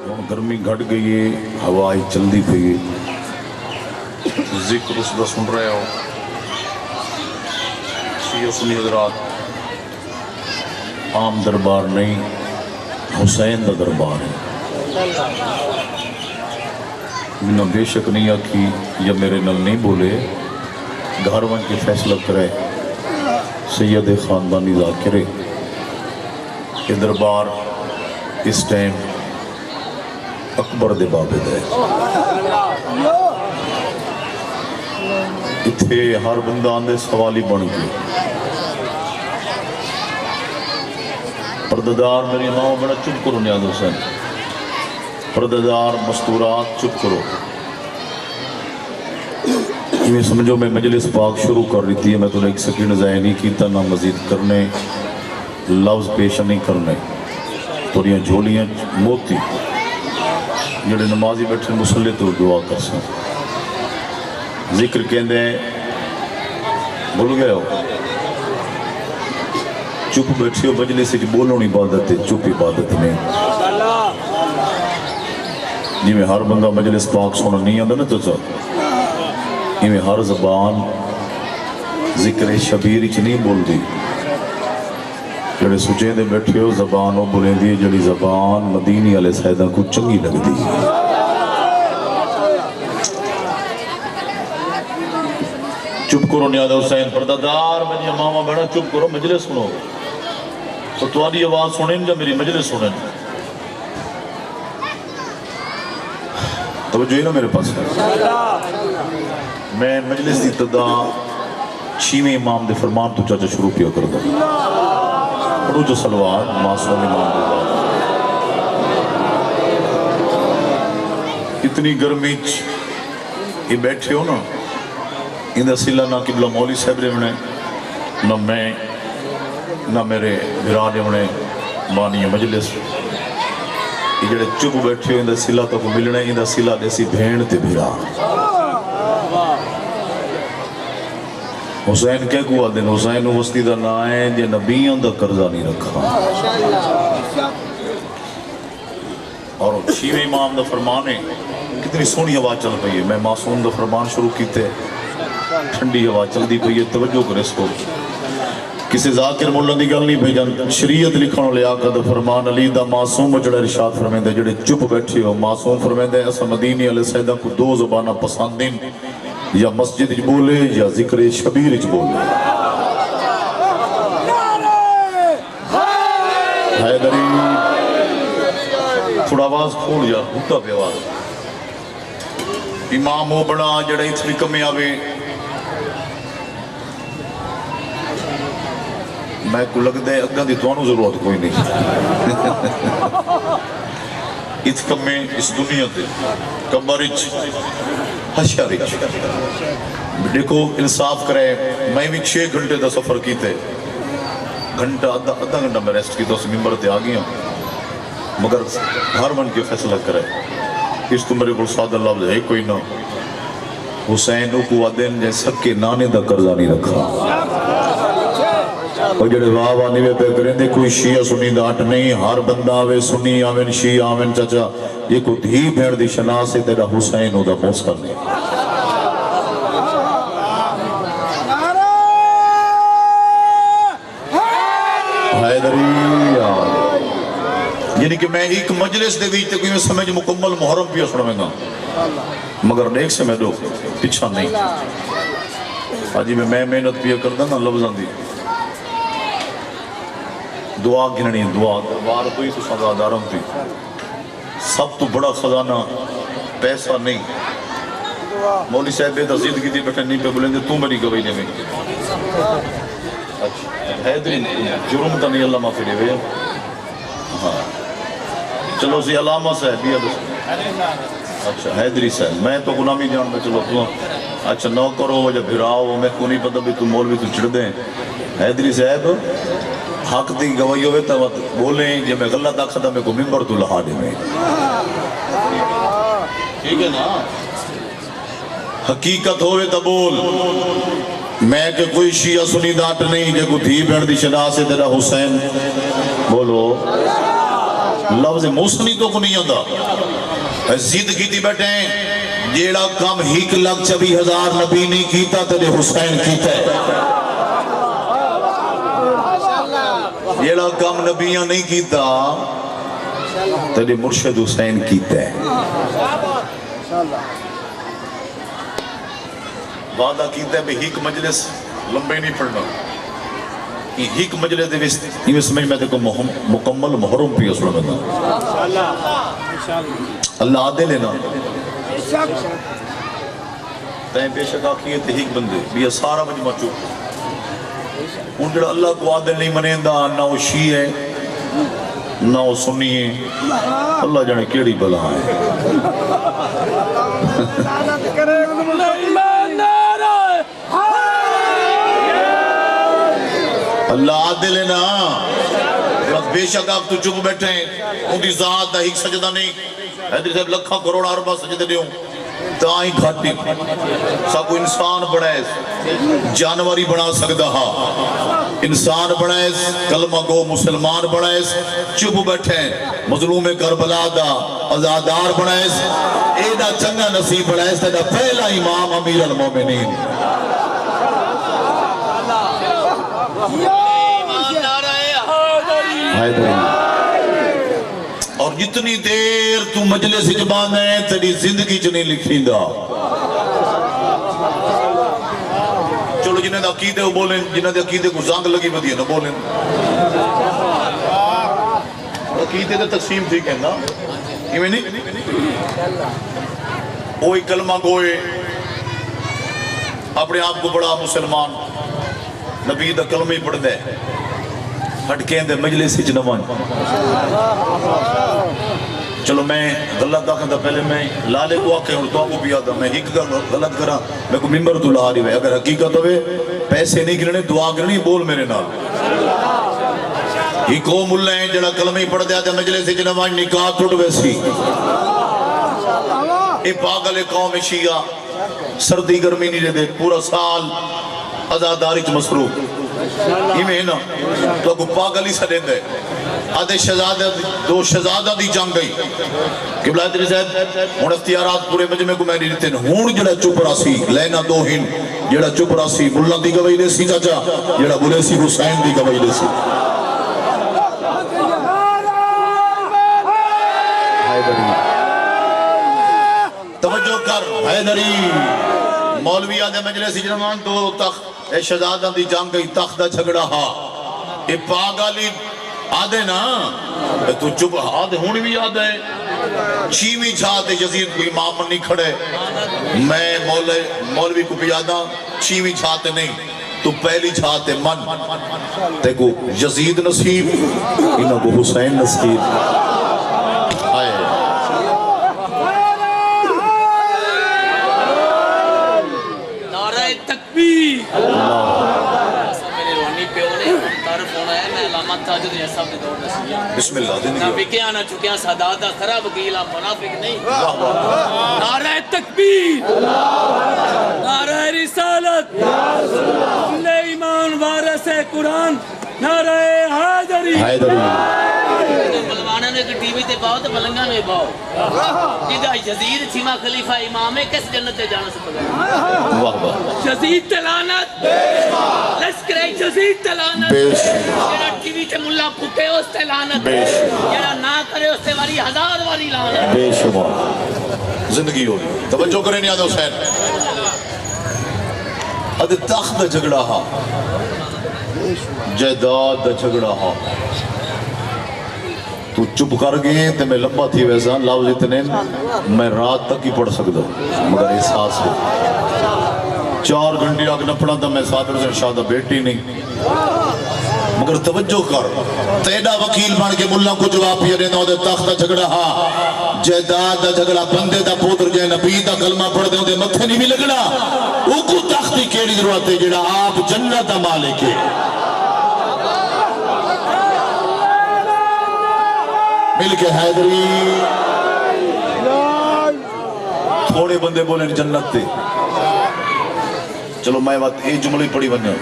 گرمی گھٹ گئی ہے، ہوا چلتی پئی ہے، ذکر اس کا سن رہے ہو شیعہ سنی حضرات، عام دربار نہیں، حسین کا دربار ہے۔ میں بے شک نہیں آکھی یا میرے نل نہیں بولے، گھر ون کے فیصلہ کرے سید خاندانی ذاکرے کہ دربار اس ٹائم اکبر دے بابد ہے۔ اتھے ہر بندہ آندے سوالی بن گئی، پرددار میری ماں بڑا چپ کرو نیاز حسین، پرددار مستورات چپ کرو۔ یہ سمجھو میں مجلس پاک شروع کر رہی تھی، میں تو ایک سیکنڈ ضائع نہیں کیتا، نہ مزید کرنے لفظ پیش نہیں کرنے، توڑیاں جھولیاں موتی جڑے نمازی بیٹھے مسلح تو دعا کر سکیں۔ ذکر کہندے ہیں بھول گئے ہو، چپ بیٹھی ہو مجلس سے بولو نہیں عبادت ہے، چپ عبادت نہیں۔ جی میں ہر بندہ مجلس پاک سونا نہیں آندہ نا تو چاہتا، یہ میں ہر زبان ذکر شبیر اچھ نہیں بول دی، جڑے سجے دے بیٹھے ہو زبان ہو بولیں دی، جڑی زبان مدینی علیہ سیدہ کو چنگی لگ دی۔ چپ کرو نیاد حسین، پردادار مجھے ماما بڑا چپ کرو، مجلس سنو تو تمہاری آواز سنیں یا میری مجلس سنیں؟ توجہ ہی نا میرے پاس ہے۔ میں مجلس دی ابتدا چھیویں امام دے فرمان تو چاچا شروع کیا کر دوں، پڑھو جو سلوات معصوم امام دے بات۔ اتنی گرمی یہ بیٹھے ہو نا، اندہ سلہ نہ قبلہ مولی صاحب رہنے، نہ میں نہ میرے بھران رہنے بانی مجلس، یہ جڑے چپ بیٹھے ہو اندہ سلہ تک ملنے، اندہ سلہ دیسی بھین تے بھران۔ حسین کیا کو آدھیں، حسین وسطی دا نائیں جے نبیوں دا قرضہ نہیں رکھا، اور چھیویں امام دا فرمانے کتنی سونی ہوا چل پئی ہے۔ میں معصوم دا فرمان شروع کیتے، ٹھنڈی ہوا چل دی پئی ہے، توجہ کرے اس کو، کسی ذاکر مولا دی گل نہیں بھیجن، شریعت لکھن لے آقا دا فرمان علی دا معصوم جڑا ارشاد فرمیندے، جڑے چپ بیٹھے ہو معصوم فرمیندے ایسا مدینی علیہ سیدہ کو دو زبانہ پسندین، یا مسجد اچ بولے یا ذکر شبیر اچ بولے۔ حیدری تھوڑا آواز کھول جا، بھوتا پہ آواز۔ امام ہو بڑا جڑا اس بھی کمی آوے، میں کو لگ دے اگاں دی توانو ضرورت کوئی نہیں۔ اس کمی اس دنیا دے کمرچ حشرچ دیکھو انصاف کرے، میں بھی 6 گھنٹے دا سفر کیتے، گھنٹہ آدھا گھنٹہ میں ریسٹ کی تو اس ممبر تے آگیا، مگر ہر من کے فیصلہ کرے اس تو میرے کو سادہ لفظ ہے کوئی نہ، حسین کو آدھیں جے سکے نانے دا قرضہ نہیں رکھا۔ اور جڑے واہ وانی میں پہ کریں دے کوئی شیعہ سنی داٹ نہیں، ہر بندہ آوے سنی آوین شیعہ آوین چچا، یہ کو دھی بھیڑ دی شناس سے تیرا حسین ہو دا موسیقہ نہیں۔ حیدری یعنی کہ میں ایک مجلس دے بیچ کوئی میں سمجھ مکمل محرم پیا سنویں گا، مگر نیک سے میں دو پچھا نہیں۔ آجی میں محنت پیا کردہ نا لفظاں دی دعا گننی، دعا دوار کوئی تو سزا دارم تھی، سب تو بڑا خزانہ پیسہ نہیں۔ مولی صاحب بے ترزید کی تھی بیٹھے نہیں پہ بولیں دے تو میری گوئی دے میں حیدری جرم تا نہیں اللہ معافی دے بھئی۔ چلو سی علامہ صاحب بھی اچھا حیدری صاحب، میں تو غلامی جان میں چلو تو اچھا نو کرو جب بھراؤ میں کو نہیں پتہ بھی تو مولوی تو چڑھ دیں۔ حیدری صاحب حق دی گواہی ہوئے تو بولیں جب میں غلط آکھتا میں کو ممبر تو لہا دے میں، ٹھیک ہے نا؟ حقیقت ہوئے تو بول، میں کہ کوئی شیعہ سنی داٹ نہیں، جے کو دھی بھیڑ دی شنا سے تیرا حسین بولو۔ لفظ موسمی تو کو نہیں آتا ضد کیتی بیٹھے ہیں جیڑا کم 1,24,000 نبی نہیں کیتا تیرے حسین کیتا ہے جیڑا کم نبیاں نہیں کیتا تیرے مرشد حسین کیتا ہے وعدہ کیتا ہے بھی ایک مجلس لمبے نہیں پڑھنا ایک مجلس دے یہ سمجھ میں دیکھو مکمل محرم پی اسلام میں اللہ آدھے لینا تین بے شک آکھیے تھے ایک بندے بھی یہ سارا مجمع چوک ان جڑا اللہ کو عادل نہیں منیندہ نہ وہ شیعہ ہے نہ وہ سنی ہے اللہ جانے کیڑی بلا ہے اللہ عادل ہے نا بے شک آپ تو چپ بیٹھے ہیں ان کی ذات دا ایک سجدہ نہیں حیدری صاحب لکھا کروڑ اربا سجدے دیوں تائیں گھاٹی سب کو انسان بڑھائے جانوری بنا سکتا ہا انسان بڑھائے کلمہ گو مسلمان بڑھائے چپ بیٹھے ہیں مظلوم کربلا دا ازادار بڑھائے ایڈا چنگا نصیب بڑھائے تیرا پہلا امام امیر المومنین اور جتنی دیر تو مجلس اجبان ہے تیری زندگی چنی لکھیں گا چلو جنہیں دا عقیدے ہو بولیں جنہیں دا عقیدے کو زانگ لگی بدی ہے نا بولیں عقیدے دا تقسیم تھی کہنا یہ نہیں وہی کلمہ گوئے اپنے آپ کو بڑا مسلمان نبی دا کلمہ ہی پڑھ دے ہٹکیں دے مجلس ہی جنوان چلو میں غلط آکھیں دا پہلے میں لالے کو آکھیں اور دعا کو بھی آدھا میں ہی غلط کرا میں کو ممبر تو لا رہی ہے اگر حقیقت ہوئے پیسے نہیں گرنے دعا گرنی بول میرے نال ہی قوم اللہ ہیں جڑا کلمہ ہی پڑھ دے آدھا مجلس ہی جنوان نکاح ٹوٹ ویسی اے پاگل قوم شیعہ سردی گرمی نہیں رہے دے پورا سال ازاداری چ مصروف یہ میں نا تو کو پاگلی سا دیں گے آدھے شہزادہ دو شہزادہ دی جنگ گئی قبلہ تیری صاحب ہون اختیارات پورے مجمع کو میں نہیں دیتے ہون جڑا چپ راسی لینا دو ہن جڑا چپ راسی ملہ دی گواہی لے سی چاچا جڑا بولے سی حسین دی گواہی لے سی توجہ کر حیدری مولوی آدھے مجلس اجرمان دو تخت اے شہزادہ دی جنگ گئی تخت دا جھگڑا ہا اے پاگالی آدھے نا تو چپ آدھے ہونی بھی آدھے چھیویں چھاتے یزید کو امام نہیں کھڑے میں مولوی کو بھی آدھا چھیویں چھاتے نہیں تو پہلی چھاتے من تے کو یزید نصیب انہوں کو حسین نصیب آئے بسم اللہ نبی کے آنا چکیاں سادادہ خراب گیلا منافق نہیں نعرہ تکبیر نعرہ رسالت لے ایمان وارث قرآن نعرہ حیدری ملوانا نے کہ ٹی وی تے باؤ تے ملنگا میں باؤ جدہ یزید چھما خلیفہ امام ہے کس جنت تے جانا سکتا ہے یزید تلانت لشکر یزید تلانت جیڑا ٹی وی تے ملا پھٹے اس تلانت جیڑا نہ کرے اس تے واری ہزار واری لانت بے شمار زندگی ہوئی توجہ کریں نہیں آدھا حسین ادھے تخت دا جھگڑا ہا جائداد دا جھگڑا ہا تو چپ کر گئے تے میں لمبا تھی ویسا لفظ اتنے میں رات تک ہی پڑھ سکتا مگر احساس ہے 4 گھنٹے آگ نہ پڑھا تھا میں صادر سے شادہ بیٹی نہیں مگر توجہ کر تیڑا وکیل بن کے ملہ کو جواب پیا دینا دے تخت دا جھگڑا ہا جائداد دا جھگڑا بندے دا پوتر جائے نبی دا کلمہ پڑھ دے دے متھے نہیں بھی لگنا او کو تختی کیڑی ضرورت ہے جڑا آپ جنت دا مالک ہے مل کے حیدری تھوڑے بندے بولے جنت تے چلو میں بات ایک جملے پڑھی بنیا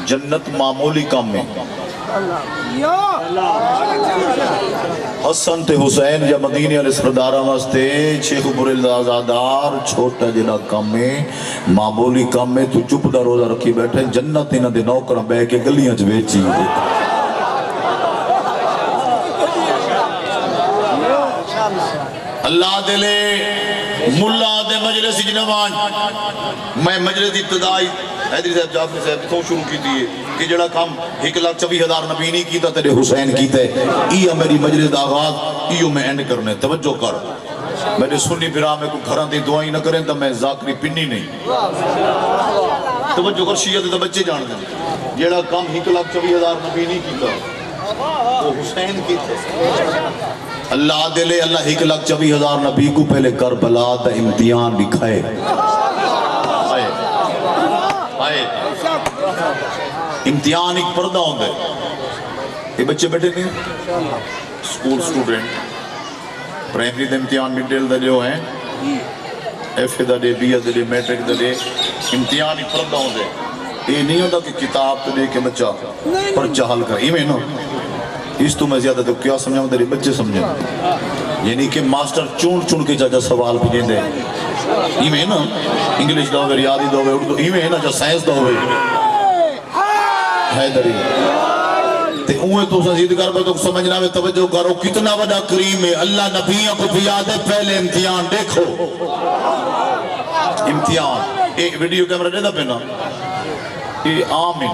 جنت معمولی کام میں حسن تے حسین یا مدینے والے سرداراں واسطے شیخ برزادار چھوٹا جنا کم ہے معمولی کم ہے تو چپ دا روزہ رکھی بیٹھے جنت انہاں دے نوکراں بہ کے گلیاں چ ویچی اللہ دلے ملا دے مجلس جنوان میں مجلس دی ابتدائی حیدری صاحب جعفری صاحب کو شروع کی دیئے کہ جڑا کام 1,24,000 نبی نہیں کیتا تیرے حسین کیتا ہے یہ میری مجلس دا آغاز یہ میں اینڈ کرنے توجہ کر میرے سنی پھرا میں کوئی گھران دی دعائیں نہ کریں تو میں ذاکری پنی نہیں توجہ کر شیعہ دے بچے جان دیں جڑا کام 1,24,000 نبی نہیں کیتا وہ حسین کیتا اللہ دلے اللہ 1,24,000 نبی کو پہلے کربلا دا امتحان دکھائے امتحان ایک پردہ ہوندے یہ بچے بیٹھے نہیں سکول سٹوڈنٹ پرائمری دے امتحان مڈل دے جو ہیں ایف دا دے بی دا دے میٹرک دا دے امتحان ایک پردہ ہوندے یہ نہیں ہوتا کہ کتاب تو دے کے بچہ پرچہ حل کر یہ میں نا اس تو میں زیادہ تو کیا سمجھاؤں تیرے بچے سمجھیں یعنی کہ ماسٹر چون کے جا سوال پوچھیں دے یہ میں نا انگلیش دا ہوئے ریاضی دا ہوئے اردو یہ میں نا جا سائنس دا ہوئے حیدری تے اوہ تو سزید کر پہ تو سمجھنا میں توجہ کرو کتنا بڑا کریم ہے اللہ نبیوں کو بھی یاد ہے پہلے امتحان دیکھو امتحان ایک ویڈیو کیمرہ دے دا پہ نا یہ عام ہے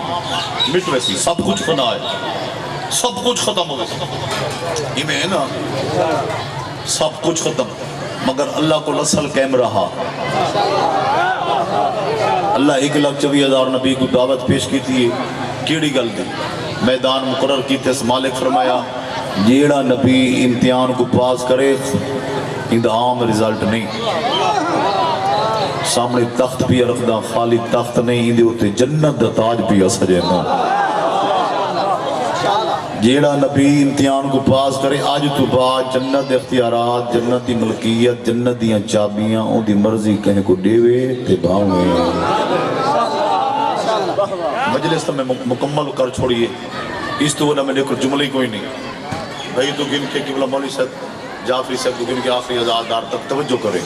مٹ ویسی سب کچھ فنا ہے سب کچھ ختم ہو گیا یہ میں ہے نا سب کچھ ختم مگر اللہ کو لسل کیم رہا اللہ 1,24,000 نبی کو دعوت پیش کی تھی کیڑی گل دی میدان مقرر کی تھے مالک فرمایا جیڑا نبی امتحان کو پاس کرے اندہ عام رزلٹ نہیں سامنے تخت بھی رکھدا خالی تخت نہیں اندے ہوتے جنت دا تاج بھی سجے نا جیڑا نبی امتحان کو پاس کرے آج تو بعد جنت اختیارات جنت دی ملکیت جنت دیاں چابیاں ان دی مرضی کہیں کو دیوے تے بھاؤں مجلس میں مکمل کر چھوڑیے اس تو نہ میں دیکھو جملے کوئی نہیں بھائی تو گن کے قبلہ مولی صاحب جعفری صاحب کو گن کے آخری ازادار تک توجہ کریں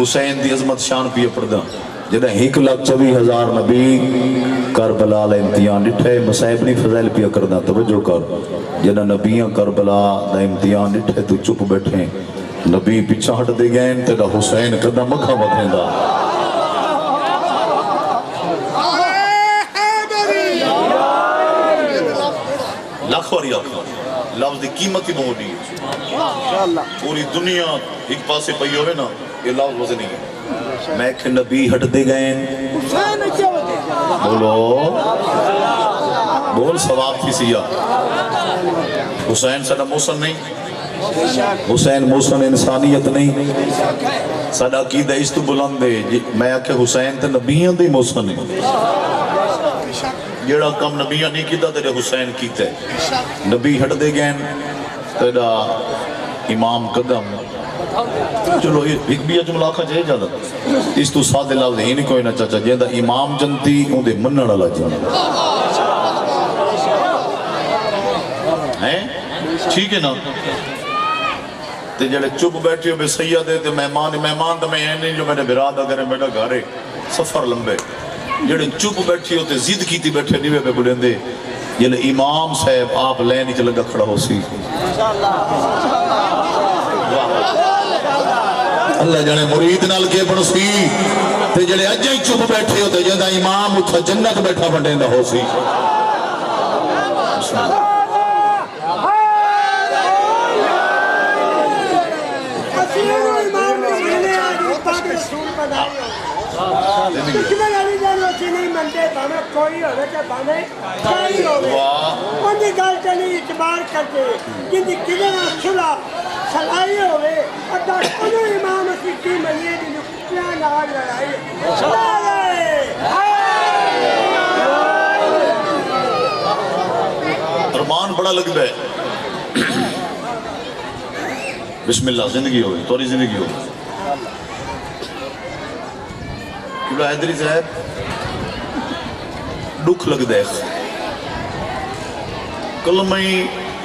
حسین دی عظمت شان پی پردہ جنہیں 1,24,000 نبی کربلا لے امتحان ڈٹھے مسائب نہیں فضائل پیا کردہ توجہ کر جنہیں نبیاں کربلا لے امتحان ڈٹھے تو چپ بیٹھیں نبی پیچھا ہٹ دے گئے تیرا حسین کردہ مکھا بدھیں دا لاکھ واری آکھا لفظ دی قیمت ہی بہت نہیں پوری دنیا ایک پاسے پئی ہوئے نا یہ لفظ وزن نہیں ہے میں کہ نبی ہٹ دے گئے بولو بول ثواب کی سیاہ حسین سادہ موسن نہیں حسین موسن انسانیت نہیں سادہ عقیدہ اس تو بلند ہے میں کہ حسین تے نبیاں دے موسن ہے جیڑا کم نبیاں نہیں کیتا تیرے حسین کیتے نبی ہٹ دے گئے تیرا امام قدم چلو ایک بھی جملہ آکھا جائے جادا اس تو سادے لفظ ہی نہیں کوئی نہ چاچا جیندہ امام جنتی ان دے منن والا جنتی ہیں ٹھیک ہے نا تے جڑے چپ بیٹھے ہو بے سیدے تے مہمان تو میں نہیں جو میرے براد اگر میرا گھر سفر لمبے جڑے چپ بیٹھے ہو تے زد کیتی بیٹھے نیوے پہ بلیں دے جلے امام صاحب آپ لینی چلے گا کھڑا ہو سی اللہ جانے مرید نال کے بڑھ سی تے جڑے اجائی چپ بیٹھے ہو تے جندہ امام اتھا جنت بیٹھا بڑھیں دا ہو سی دشمن علی جان وچی نہیں منتے بھامے کوئی ہوئے کہ بھامے کئی ہوئے ان دی گل چلی اعتبار کرتے جن دی کدنا صلح سلائی ہوئے اور دس انہوں امام اسی کی منیے دی نکتیاں نال لڑائی ارمان بڑا لگ بے بسم اللہ زندگی ہوئی توری زندگی ہوئی قبلہ حیدری صاحب دکھ لگ دے کلمہ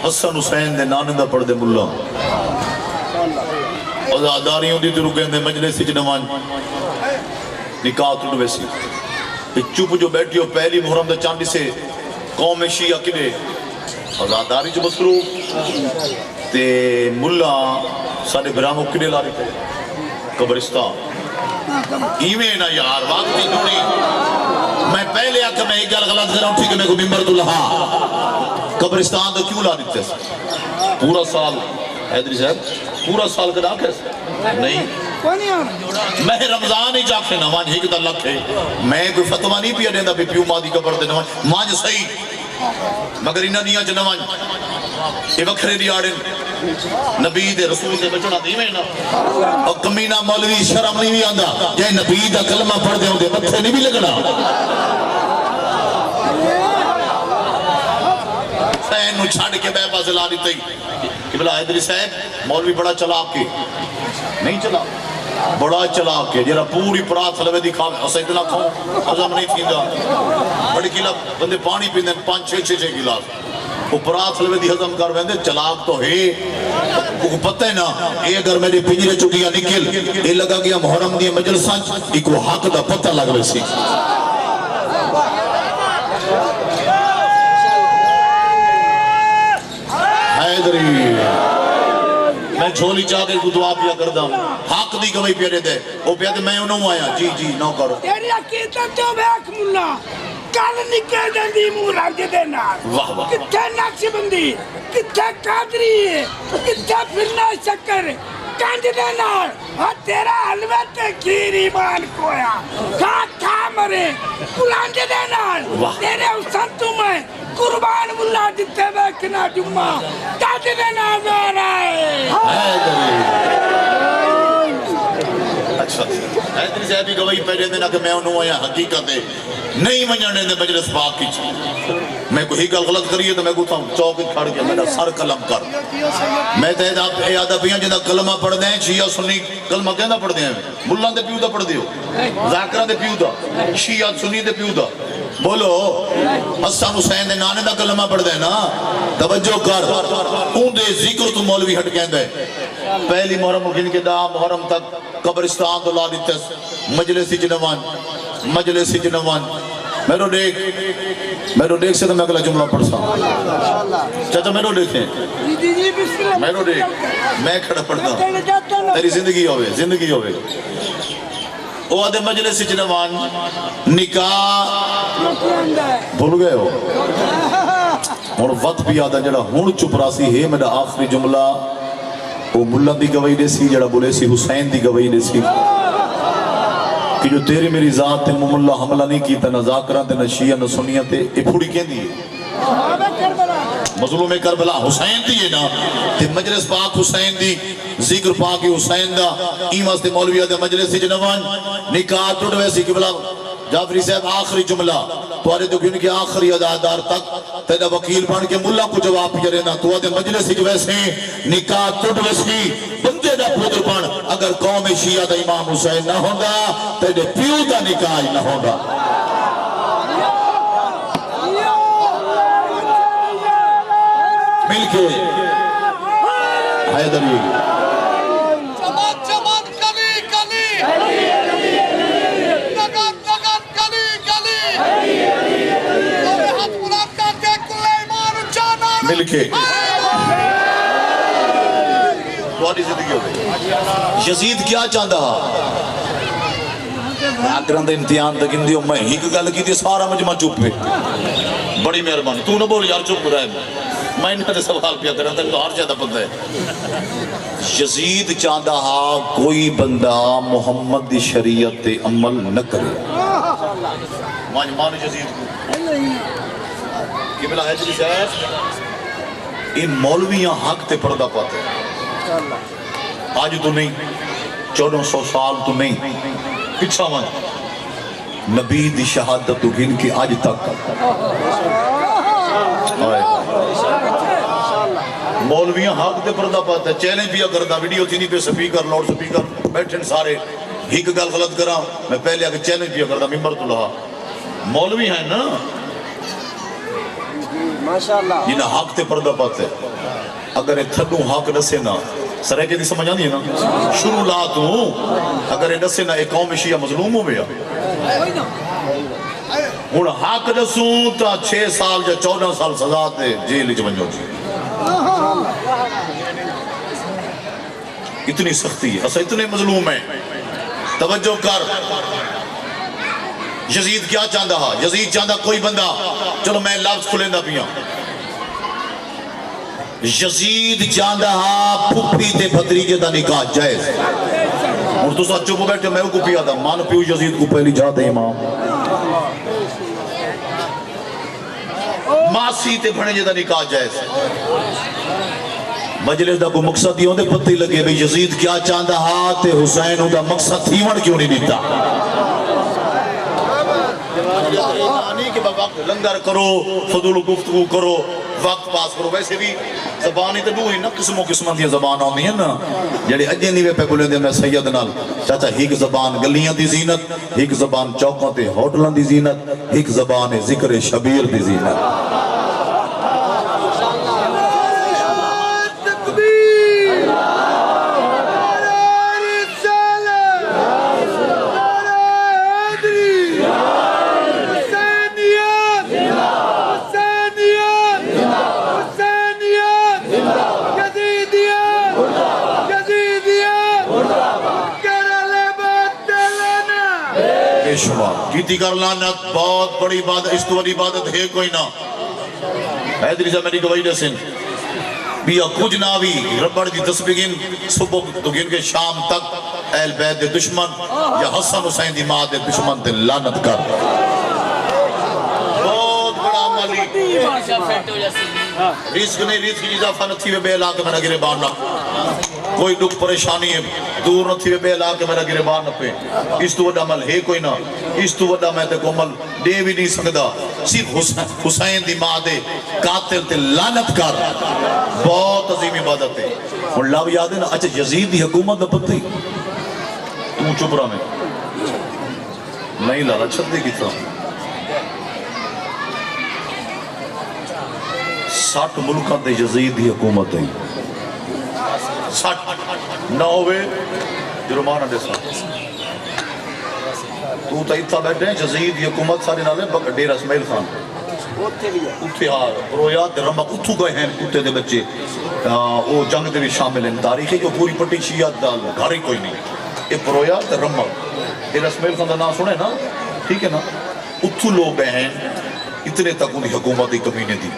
حسن حسین دے نانے دا پڑھ دے ملا آزاداریوں دی تو رکیں دے مجلس وچ نہ ون نکاح ٹوٹ ویسی چپ جو بیٹھی ہو پہلی محرم دے چاندی سے قوم شیعہ کنے آزاداری جو مصروف تے ملا ساڑھے برامو کنے لاری تے قبرستان ایویں نا یار واقعی نوڑی میں پہلے آکا میں ایک گل غلط کر رہا ہوں ٹھیک ہے میں کو ممبر دلہا قبرستان تو کیوں لا دیتے پورا سال حیدری صاحب پورا سال کدا کیسے نہیں میں رمضان ہی جاکے نوان ہی کتا لکھ ہے میں کوئی فتوہ نہیں پیا دیندہ بھی پیو مادی قبر دے نوان مانج صحیح مگر انہا دیا جو نوان یہ وکھرے دی آڑن نبی دے رسول دے بچڑا دیویں نا اور کمینہ مولوی شرم نہیں بھی آندہ جائے نبی دا کلمہ پڑھ دے ہوں دے متھے نہیں بھی لگنا سین نو چھاڑ کے بے پاس لا دیتے کہ بلا حیدری صاحب مولوی بڑا چلاک کے نہیں چلا بڑا چلاک کے جرا پوری پرات لوے دکھاوے اسا اتنا کھاؤں حضم نہیں تھی دا بڑی کلا بندے پانی پیندے 5-6 گلاس وہ پرات لوے دی حضم کر ویندے چلاک تو ہے کو پتہ ہے نا اے اگر میرے پنجرے چکیاں نکل اے لگا گیا محرم دی مجلساں ایک وہ حق دا پتہ لگ ویسی حیدری میں جھولی چاہ کے دعا پیا کردہ حق دی گواہی پیا دے وہ پیا دے میں انہوں آیا جی نو کرو تیری عقیدت تو بیک ملا کل نکے دی منہ رنگ دینا کتھے نقش بندی کتھے قادری کتھے پھرنا شکر کانج دینا اور تیرا حلوت کھیر ایمان کویا کھا مرے کلانج دینا تیرے حسن تمہیں قربان ملا جتے بیکنا جمعہ کانج دینا میرا اچھا حیدری صاحبی گواہی پہلے دینا کہ میں انہوں آیا حقیقت ہے نہیں منجانے دے مجلس پاک کی چاہیے میں کوئی گل غلط کریے تو میں کہتا ہوں چوکی کھڑ کے میرا سر قلم کر میں تے یادہ پیاں جنہا کلمہ پڑھ دیں شیعہ سنی کلمہ کہنا پڑھ دیں ملان دے پیو دا پڑھ دیو ذاکرہ دے پیو دا شیعہ سنی دے پیو دا بولو حسن حسین دے نانے دا کلمہ پڑھ دیں نا توجہ کر اون دے ذکر تو مولوی ہٹ کہن دے پہلی محرم گن کے دا محرم تک قبرستان تو لا دیتے مجلسی جنوان میرو دیکھ سے تو میں اگلا جملہ پڑھ سا چاچا میرو دیکھیں میرو دیکھ میں کھڑا پڑھتا ہوں تیری زندگی ہوئے وہ آدھے مجلسی جنوان نکاح بھول گئے ہو اور وقت بھی آدھا جڑا ہون چپ راسی ہے میرا آخری جملہ وہ ملہ دی گواہی دے سی جڑا بولے سی حسین دی گواہی دے سی کہ جو تیری میری ذات تے مملہ حملہ نہیں کیتا نہ ذاکران تے نہ شیعہ نہ سنیہ تے اے پھوڑی کہیں دیئے مظلوم کربلا حسین دیئے نا تے مجلس پاک حسین دی ذکر پاک حسین دا ایماز تے مولویہ دے مجلس جنوان نکاح ٹوٹ ویسی کہ بلا جعفری صاحب آخری جملہ تو آرے تو کیوں کہ آخری ادادار تک تینا وکیل بن کے ملہ کو جواب پی رہنا تو آدھے مجلس ہی ویسے نکاح ٹوٹ ویسی بندے دا پودر بن اگر قوم شیعہ دا امام حسین نہ ہوگا تینے پیو دا نکاح نہ ہوگا مل کے حیدری مل کے تمہاری زندگی ہو گئی یزید کیا چاہتا آگران دے امتحان تک اندیوں میں ہی گل کی تھی سارا مجمع چپ پہ بڑی مہربانی تو نہ بول یار چپ رہا ہے میں انہیں سوال پیا کرنا تھا تو ہر زیادہ پتہ ہے یزید چاہتا کوئی بندہ محمد دی شریعت تے عمل نہ کرے مانو یزید کو کہ بلا حیدری صاحب یہ مولویاں حق تے پردہ پاتے ہیں آج تو نہیں 1400 سال تو نہیں پچھا مان نبی دی شہادت تو گن کے آج تک مولویاں حق تے پردہ پاتے ہیں چیلنج بھی کرتا ویڈیو تھی نہیں پہ سپیکر لاؤڈ سپیکر بیٹھن سارے ہی گل غلط کرا میں پہلے آگے چیلنج بھی کرتا ممبر تو لہا مولوی ہیں نا ماشاءاللہ جنہیں حق تے پردہ پاتے اگر یہ تھڈو حق نسے نا سرے کے دی سمجھ آنی ہے نا شروع لا دوں اگر یہ نسے نا ایک قوم شیعہ مظلوم ہو گیا ہن حق نسوں تا 6 سال یا 14 سال سزا تے جیل وچ ونجو جی اتنی سختی ہے اسا اتنے مظلوم ہیں توجہ کر یزید کیا چاہتا ہا یزید چاہتا کوئی بندہ چلو میں لفظ کھلیں دا پیاں یزید چاہتا ہا پھپھی تے بھتریجے دا نکاح جائز اور تو ساتھ چوبو بیٹھے میں کو پیا دا مان پیو یزید کو پہلی جاتے امام ماسی تے بھنے جے دا نکاح جائز مجلس دا کو مقصد یہ ہوندے پتہ ہی لگے بھئی یزید کیا چاہتا ہا تے حسین دا مقصد تھیون کیوں نہیں دیتا نہیں کہ وقت لنگر کرو فضول گفتگو کرو وقت پاس کرو ویسے بھی زبانی تو دو ہی نا قسموں قسموں دی زبان آنی ہے نا جڑے اجے نیوے پہ بولے دے میں سید نال چاچا ایک زبان گلیاں دی زینت ایک زبان چوکاں تے ہوٹلاں دی زینت ایک زبان ذکر شبیر دی زینت کیتی کر لانت بہت بڑی عبادت اس تو بڑی عبادت ہے کوئی نہ حیدری صاحب میری گواہی دسن بیا کچھ نہ بھی ربڑ دی تسبیحین صبح تو گن کے شام تک اہل بیت دے دشمن یا حسن حسین دی ماں دے دشمن تے لعنت کر بہت بڑا عملی رزق نہیں رزق کی اضافہ نہ تھی وے بے علاقے میرا گریبان نہ کوئی دکھ پریشانی ہے دور نہ تھی وے بے علاقے میرا گریبان نہ پہ اس تو وڈا عمل ہے کوئی نہ اس تو وڈا میں تے کو عمل دے بھی نہیں سکتا صرف حسین دی ماں دے قاتل تے لعنت کر بہت عظیم عبادت ہے اور لو یاد ہے نا اچھا یزید دی حکومت نہ پتہ ہی تو چپ رہا میں نہیں لالا چھت دے کی طرح 60 ملکہ دے یزید دی حکومت ہے 60 نہ ہوئے جرمانہ دے ساتھ تو تا اتھا بیٹھے ہیں یزید دی حکومت سارے نالے ڈیر اسماعیل خان اتھے رویات دے رمک اتھو گئے ہیں کتے دے بچے وہ جنگ دے بھی شامل ہیں تاریخی جو پوری پٹی شیعت دال گھر ہی کوئی نہیں یہ رویات دے رمک ڈیر اسماعیل خان دا نام سنے نا ٹھیک ہے نا اتھو لوگ گئے ہیں اتنے تک انہی حکومت دی کمینے دی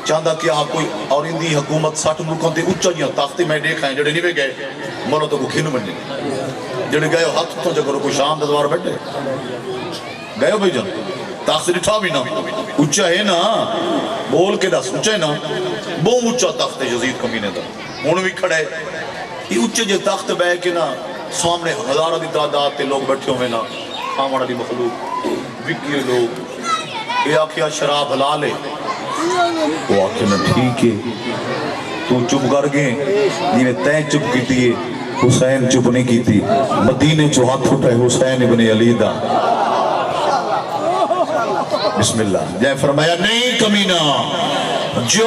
چاندہ کیا کوئی اور ان دی حکومت 60 ملکوں تے اچھا جیاں طاقتی میں دیکھا ہیں جڑے نہیں بھی گئے مرو تو کو کھینو بننے جڑے گئے ہو ہاتھ تو جگہ کوئی شام دزوار بیٹھے گئے ہو بھائی جان طاقتی اٹھا بھی نا اچھا ہے نا بول کے دس اچھا ہے نا بہت اچھا طاقت یزید کمینے دا انہوں بھی کھڑے یہ اچھے جے طاقت بے کے نا سامنے ہزارہ دی تعداد تے لوگ بیٹھے ہوئے نا خامڑا دی مخلوق وکی لوگ یہ آکھیا شراب حلال ہے وہ آکھے نا ٹھیک ہے تو چپ کر گئے جنہیں تین چپ کی تھی حسین چپ نہیں کی تھی مدینے جو ہاتھ اٹھائے حسین ابن علی دا بسم اللہ جائے فرمایا نہیں کمینہ جو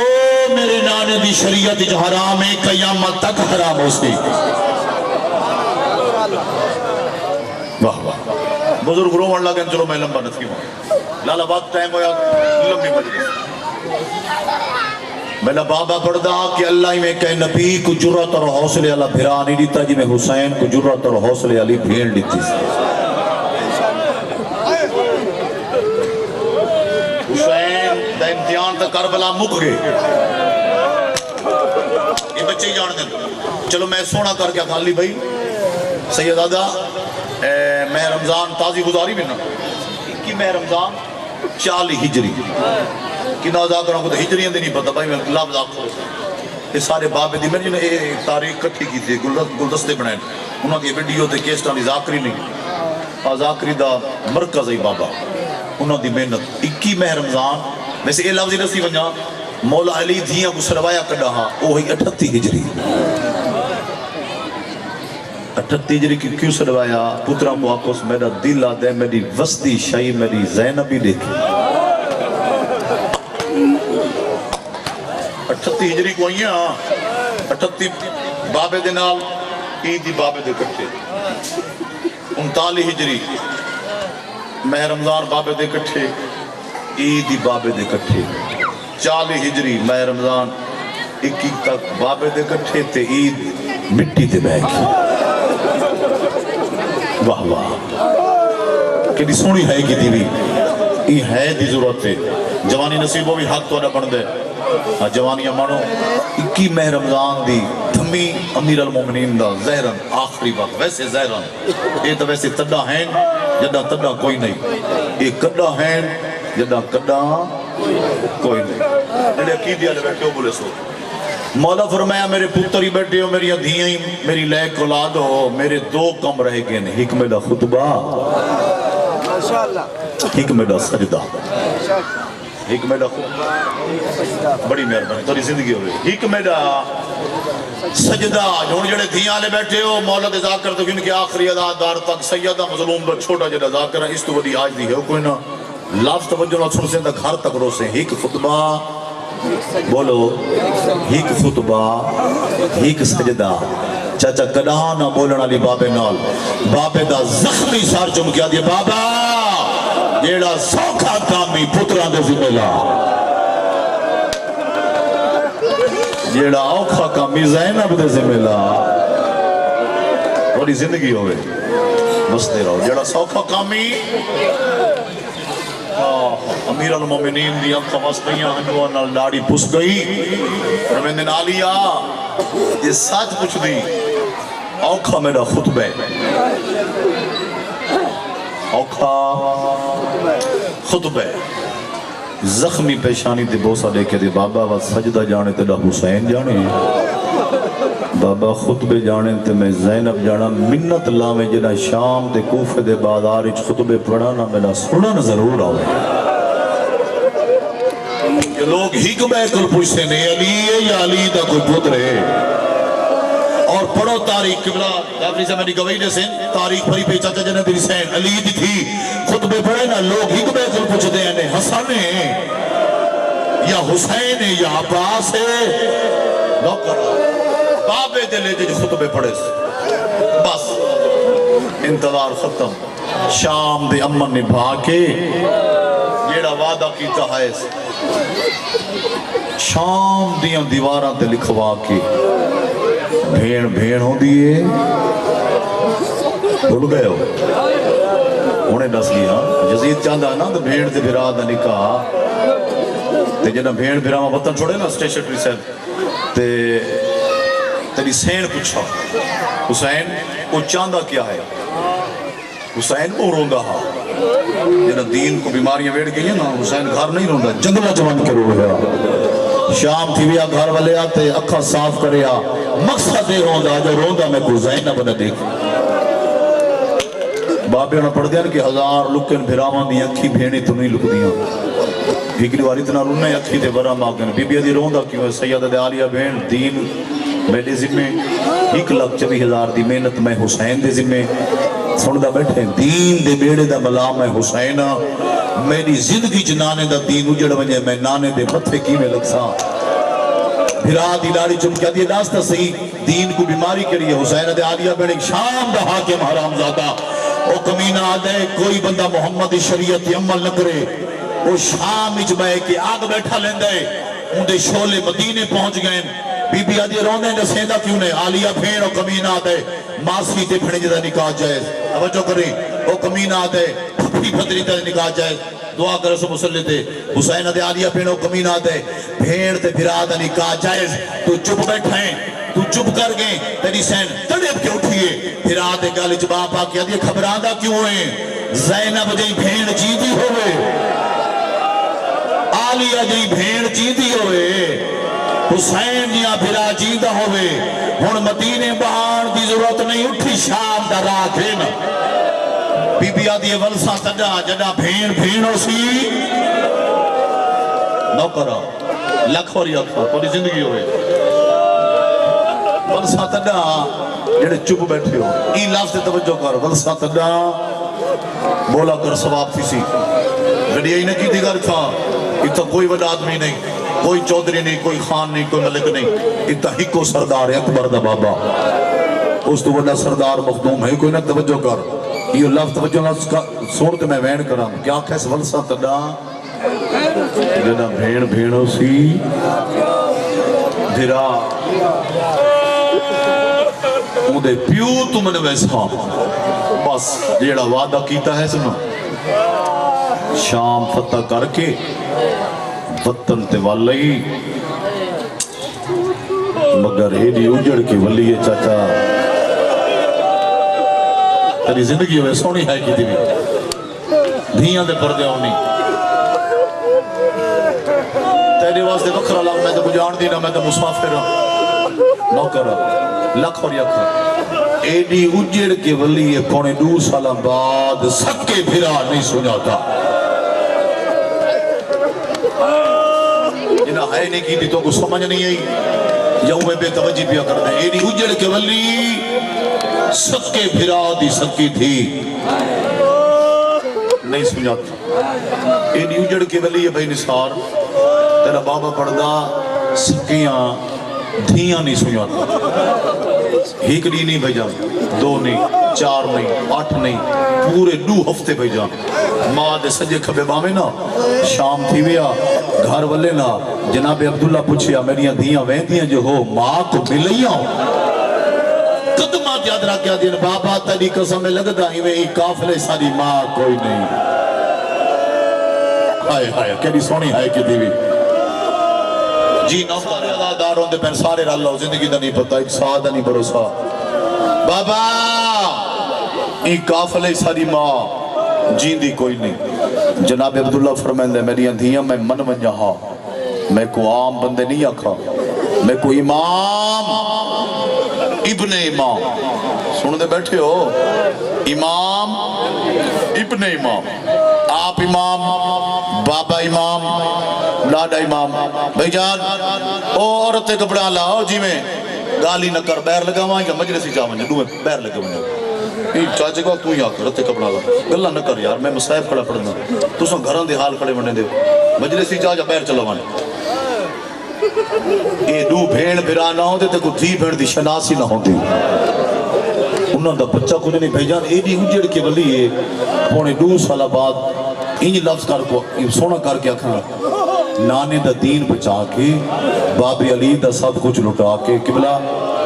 میرے نانے دی شریعت جو حرام ہے قیامت تک حرام ہو سی واہ واہ بزرگ رومن لگن چلو میں لمبا نتھی ہوں لالا بات ٹائم ہویا لمبی مجلس میرا بابا پڑھدا کہ اللہ ہی میں کہے نبی کو جرات اور حوصلے اللہ بھیرا نہیں دیتا جی میں حسین کو جرات اور حوصلے علی بھیڑ دیتی حسین دا امتحان تا کربلا مک گئے یہ بچے ہی جان دیں چلو میں سونا کر کے خالی بھائی سید آدھا میں رمضان تازی گزاری میں نا 21 میں رمضان 40 ہجری کہ نازا کروں کو تو ہجریاں دے نہیں پتا بھائی میں لفظ آپ کو یہ سارے بابے دی میں نے تاریخ کٹھی کی تھی گلدستے بنائے انہوں نے ویڈیو تے کیسٹاں دی ذاکری نہیں ذاکری دا مرکز ہے بابا انہوں دی محنت 21 ماہ رمضان ویسے یہ لفظ نسی ونجا مولا علی دھیاں کو سروایا کڈا ہاں وہ ہی 38 ہجری 38 ہجری کی کیوں سروایا پترا کو آپس میرا دل آدھے میری وسطی شاہی میری زینبی دیکھی 38 ہجری کو آئیاں 38 بابے دے نال عید دی بابے دے کٹھے 39 ہجری ماہ رمضان بابے دے کٹھے عید دی بابے دے کٹھے 40 ہجری ماہ رمضان 21 تک بابے دے کٹھے تے عید مٹی تے بہ گئی واہ واہ کہ سونی ہے کی دیوی یہ ہے دی ضرورت ہے جوانی نصیبوں بھی حق تو اڈا بن دے جوانیاں مانو 21 ماہ رمضان دی تھمی امیر المومنین دا زہرن آخری وقت ویسے زہرن یہ تو ویسے تڈا ہیں جدہ تڈا کوئی نہیں یہ کڈا ہیں جدہ کڈا کوئی نہیں جڑے عقیدی والے بیٹھے ہو بولے سو مولا فرمایا میرے پتر ہی بیٹھے ہو میری دھیاں ہی میری لیک اولاد ہو میرے 2 کم رہ گئے ہیں حکمہ دا خطبہ حکمہ دا سجدہ حکمہ دا خطبہ بڑی مہربانی تاری زندگی ہوئی حکمہ دا سجدہ جون جڑے دھیاں لے بیٹھے ہو مولا دے ذاکر تو ان کے آخری ادادار تک سیدہ مظلوم دا چھوٹا جڑا ذاکر ہے اس تو وڈی آج دی ہے کوئی نہ لفظ توجہ نہ سن سے گھر تک روسے ایک خطبہ بولو ایک خطبہ ایک سجدہ چاچا کداں نہ بولنا لی بابے نال بابے دا زخمی سار چم کیا دیا بابا جیڑا سوکھا کامی پتران دے ذمہ لا جیڑا اوکھا کامی زینب دے ذمہ لا بڑی زندگی ہوئے بس دے رہو جیڑا سوکھا کامی امیر المومنین دی انکھا واسطیاں ہنجوہ نال لاڑی پس گئی فرمیندن آلیا یہ ساتھ پوچھ دی اوکھا میرا خطبہ اوکھا خطبہ زخمی پیشانی تے بوسا لے کے دے بابا و سجدہ جانے تے دا حسین جانے بابا خطبے جانے تے میں زینب جانا منت لاویں جنا شام دے کوفے دے بازار اچ خطبے پڑھانا میرا سنن ضرور آوے کہ لوگ حکمہ کل پوچھتے نے علی ہے یا علی دا کوئی پتر ہے اور پڑھو تاریخ قبلہ کافری سے میری گوئی جیسے تاریخ پڑھی پہ چاچا جنت حسین علی دی تھی خطبے پڑھے نا لوگ حکمہ کل پوچھتے ہیں حسن ہے یا حسین ہے یا عباس ہے نوکر بابے دلے جو خطبے پڑھے بس انتظار ختم شام دے امن نبھا کے جیڑا وعدہ کیتا ہے شام دیاں دیواراں تے لکھوا کے بھین بھین ہو دیئے بھول گئے ہو انہیں دس لیا یزید چاندہ ہے نا تو بھین تے بھرا دا نکاح تے جنہ بھین بھرا میں وطن چھوڑے نا سٹیشنری سے تے تیری سین پوچھا حسین وہ چاندہ کیا ہے حسین کو روندا ہا جنہ دین کو بیماریاں ویڑ گئی ہیں نا حسین گھر نہیں روندا جنگلہ جوان کے رو گیا شام تھی ویا گھر والے آتے اکھا صاف کرے آ مقصد دے روندا جو روندا میں کوئی زینب نہ دیکھ بابے انہوں پڑھ دیا کہ 1000 لکن بھراواں دی اکھی بھینے تو نہیں لک دیاں ہکری واری اتنا رونے اکھی دے برا ماغن بی بی دی روندا کیوں ہے سیدہ دے عالیہ بہن دین میرے ذمہ 1,24,000 دی محنت میں حسین دے ذمہ سندہ بیٹھے دین دے بیڑے دا ملا میں حسین میری زندگی چ نانے دا دین اجڑ وجے میں نانے دے متھے کی میں لگ سا بھرا دی لاری چم کیا دی راستہ صحیح دین کو بیماری کریے حسین دے عالیہ بہن ایک شام دا حاکم حرام زادہ او کمینہ آدھے کوئی بندہ محمد شریعت عمل نہ کرے وہ شام اچ بے کے آگ بیٹھا لیندے ان دے شولے مدینے پہنچ گئے بی بی آدھی روندے نے سیدہ کیوں نے عالیہ بھین اور کمینہ آدھے ماسوی تے پھڑے جدہ نکاح جائز توجہ کریں وہ کمینہ آدھے پھپی پھدری تے نکاح جائز دعا کرے سو مسلح تے حسین دے عالیہ بھین اور کمینہ آدھے بھین تے بھرا دے نکاح جائز تو چپ بیٹھائیں تو چپ کر گئے تیری سین تڑپ کے اٹھئے بھرا دے گالی جباں پاکی آدھی خبرادہ کیوں ہیں زینب جی بھین جیدی ہوئے عالیہ جی بھین جیدی ہوئے حسین یا بھرا جیدہ ہوئے ہون مدینے بہان دی ضرورت نہیں اٹھی شام دا راہ بھین بی بی آدھی ولسا تجا جڑا بھین بھین ہو سی نو کرو لکھ اور یکھا پوری زندگی ہوئے ولسا تجا جڑے چپ بیٹھے ہو ای لفظ توجہ کر ولسا تجا بولا کر ثواب تھی سی گڑی ای نکی دیگر تھا اتنا کوئی وڈا آدمی نہیں کوئی چودھری نہیں، کوئی خان نہیں، کوئی ملک نہیں، اتنا ہی کو سردار اکبر دا بابا، اس تو بڑا سردار مخدوم ہے کوئی نہ توجہ کر، یہ لفظ توجہ لفظ کا سورت میں وین کرام کیا کھیس ولسا تڈا جنا بھین بھینو سی دھرا مودے پیو تم نے ویسا بس جیڑا وعدہ کیتا ہے سنو شام فتح کر کے وطن تے والی مگر ایڈی اجڑ کے ولی ہے چاچا تیری زندگی ہوئے سونی ہے کی تھی دھیاں دے پردے ہونی تیرے واسطے وکھرا لگ میں تو بجان دینا میں تو مسافر نوکر لکھ اور یک ایڈی اجڑ کے ولی ہے 2.5 سال بعد سکے بھرا نہیں سناتا جنہا ہے نہیں کی تو کو سمجھ نہیں آئی یا میں بے توجہ پیا کر دیں ایڈی اجڑ کے ولی سکے بھرا دی سکی تھی نہیں سناتا ایڈی اجڑ کے ولی ہے بھائی نثار تیرا بابا پڑھدا سکیاں دھیاں نہیں سناتا ایک دی نہیں بھائی جان 2 نہیں 4 نہیں 8 نہیں پورے 2 ہفتے بھائی جان ماں دے سجے کھبے باوے نا شام تھی ویا گھر والے نا جناب عبداللہ پوچھیا میریاں دھیاں ویندیاں جو ہو ماں کو ملیاں قدمات یاد رکھ کیا دین بابا تیری قسم میں لگتا ہی میں کافلے ساری ماں کوئی نہیں ہائے ہائے کیڑی سونی ہائے کی دیوی جی نوکر اداداروں دے پین سارے رہ اللہ زندگی دا نہیں پتا ایک سادہ نہیں بھروسہ بابا ای کافلے ساری ماں جین دی کوئی نہیں جناب عبداللہ فرمائندے میری اندھیاں میں من ونجا ہاں میں کو عام بندے نہیں آکھا میں کو امام ابن امام سن دے بیٹھے ہو امام ابن امام آپ امام بابا امام لاڈا امام بھائی جان عورتیں کپڑا لاؤ جی میں گالی نہ کر بیر لگا وہاں یا مجلسی جا ونجا دو بیر لگا ونجا چاچے کو تو ہی آ کر رتے کپڑا لا گلہ نہ کر یار میں مصائب کھڑا پڑھنا تو سن گھران دے حال کھڑے ونے دے مجلسی جا جا بیر چلا وانے اے 2 بھیڑ بھرا نہ ہوں دے تے کو دھی بھیڑ دی شناسی نہ ہوں دی انہوں دا بچہ کو نہیں بھائی جان ایڈی اجڑ کے ولی ہے 2.5 سال بعد انج لفظ کر کو سونا کر کے آکھنا نانے دا دین بچا کے باب علی دا سب کچھ لٹا کے قبلہ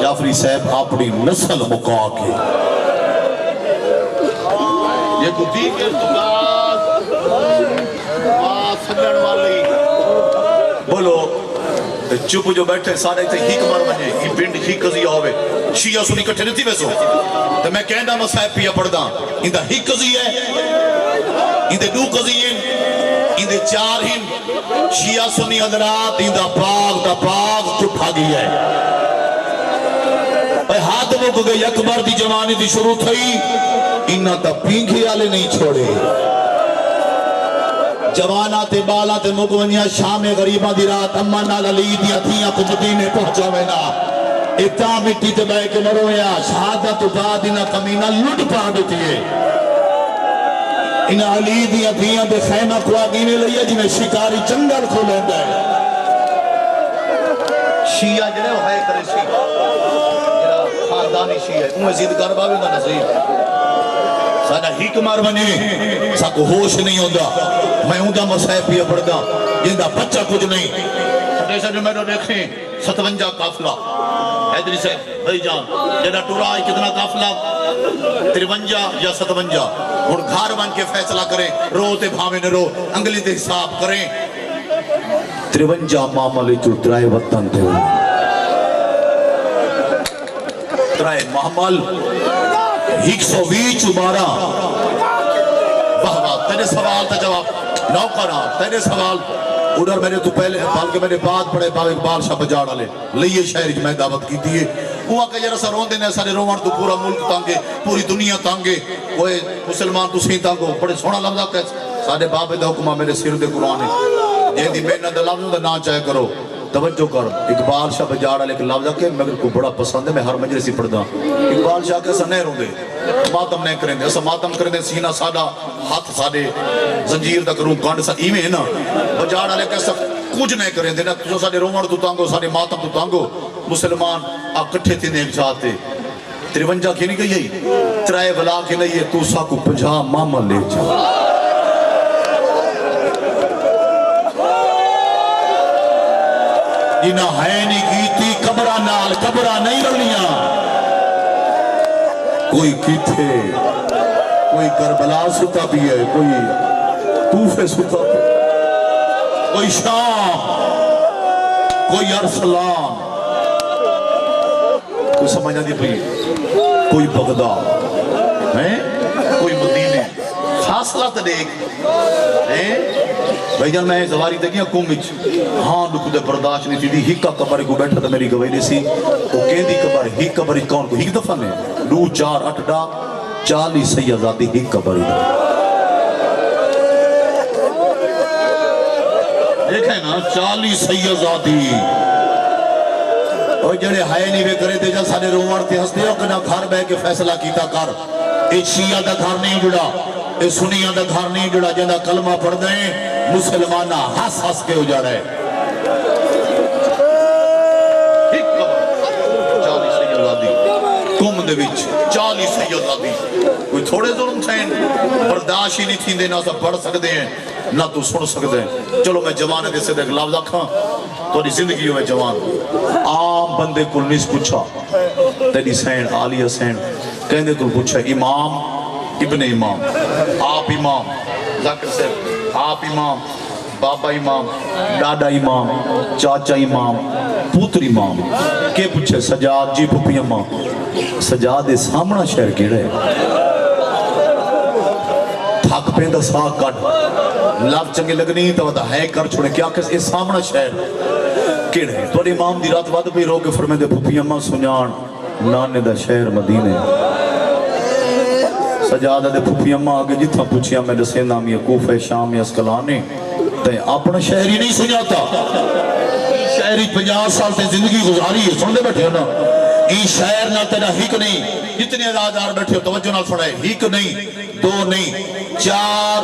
جعفری صاحب اپنی نسل مکا کے یہ کو دین کے ارتکاز سجن والی بولو چپ جو بیٹھے سارے تے ہی کمار بنے ہی پنڈ ہی قضیہ ہوئے شیعہ سنی کٹھے نہیں تھی ویسو تو میں کہنا مسائب پیا پڑھ دا اندہ ہی قضیہ ہے اندہ 2 قضیہ اندہ 4 ہی شیعہ سنی حضرات اندہ پاک دا پاک چٹھا گیا ہے اے ہاتھ وہ کو گئی اکبر دی جوانی دی شروع تھی انہا تا پینکھی آلے نہیں چھوڑے جوانا تے بالا تے مگونیا شام غریبہ دی رات اما نال علی دی اتھیاں کو مدینے پہنچا وینا اتا مٹی تے بے کے مرویا شہادت بعد انہا کمینہ لٹ پا دیتی ہے انہا علی دی اتھیاں دے خیمہ کو آگینے لئیے جی میں شکاری چنگل کھو لیندہ ہے شیعہ جنہیں وہ ہے کرے شیعہ خاندانی شیعہ ہے انہیں زید گربہ بھی نہ نصیب سادہ ہی کمار بنے سا کو ہوش نہیں ہوندہ میں ہوندہ مسائب پیا پڑھدا جندہ بچہ کچھ نہیں سٹیسا جو میں نے دیکھیں 57 کافلہ حیدری صاحب بھائی جان جنہ ٹورا آئی کتنا کافلہ 53 یا 57 اور گھار بن کے فیصلہ کریں رو تے بھاوے نے رو انگلی تے حساب کریں 53 معاملے جو ترائے وطن تھے ترائے معامل 120 12 واہ تیرے سوال تا جواب نوکرہ تیرے سوال ادھر میں نے تو پہلے بلکہ میں نے بعد پڑھے باو اقبال شاہ بجاڑا لے لئیے شہر جو میں دعوت کی دیئے وہ آکے جرہ سا رون دینے سارے روان تو پورا ملک تانگے پوری دنیا تانگے وہ مسلمان تو سین تانگو بڑے سونا لفظہ کہتے سارے باب دے حکمہ میرے سر دے قرآن ہے یہ دی محنت دے لفظوں دے نہ چاہے کرو توجہ کر اقبال شاہ بجاڑا لے کے لفظہ کہ مگر کو بڑا پسند ہے میں ہر مجلسی پڑھتا اقبال شاہ کیسا نہیں رو دے ماتم نہیں کریں دے ایسا ماتم کریں دے سینہ سادہ ہاتھ سادے زنجیر دا کروں کانڈ سا ایمیں ہے نا بجاڑا لے کیسا کچھ نہیں کریں دینا تو سارے رومن تو تانگو سارے ماتم تو تانگو مسلمان اکٹھے تھی نیک جاتے 53 کی نہیں گئی ترائے بلا کے لئے تو سا کو 50 ماما لے جا جنہ ہے نہیں کیتی قبرہ نال قبرہ نہیں رلیاں کوئی کیتے کوئی کربلا ستا بھی ہے کوئی توفے ستا بھی کوئی شام کوئی ارسلان کوئی سمجھا دی پئی کوئی بغداد کوئی مدینے فاصلہ تو دیکھ بھائی جان میں زواری تکیاں کومچ ہاں لکھ دے برداشت نہیں تھی دی ہکا قبر کو بیٹھا تھا میری گوئی سی وہ کہہ دی قبر ہک قبر کون کو ہک دفعہ نے 2 4 8 ڈا 40 سیداتی ہک قبر دیکھیں نا 40 سیداتی اور جڑے ہائے نہیں بے کرے تھے جا سارے رومار تھے ہستے ہو کہ نہ گھر بے کے فیصلہ کیتا کر اے شیعہ دا گھر نہیں جڑا اے سنیہ دا گھر نہیں جڑا جندہ کلمہ پڑھ دیں مسلمانہ ہس ہس کے ہو جا رہے ایک قبر 40 سیدادی کم دے وچ 40 سیدادی کوئی تھوڑے ظلم تھین برداشت ہی نہیں تھی دینا سب پڑھ سکتے ہیں نہ تو سن سکتے ہیں چلو میں جوانے دے سے دیکھ لفظ رکھاں تو زندگی ہوئے جوان عام بندے کو نہیں پوچھا تیری سین عالیہ سین کہنے کو پوچھا امام ابن امام آپ امام ذاکر صاحب آپ امام بابا امام ڈاڈا امام چاچا امام پوتر امام کہ پوچھے سجاد جی پھپی امام سجاد سامنا شہر کیڑا ہے تھک پہ دا ساہ کٹ لفظ چنگے لگنی تو ودا ہے کر چھوڑے کیا کس اس سامنا شہر کیڑا ہے تو امام دی رات وعد پہ رو کے فرمائے دے پھپی اماں سنیان نانے دا شہر مدینے سجادہ دے پھپی اماں آگے جتنا پوچھیا میں دسے نامی کوفہ شام یا اسکلانے تے اپنا شہری نہیں سنیاتا شہری 50 سال تے زندگی گزاری ہے سن دے بیٹھے ہو نا ای شہر نہ تیرا ہک نہیں جتنے ازادار بیٹھے ہو توجہ نہ پڑھائے ہک نہیں 2 نہیں 4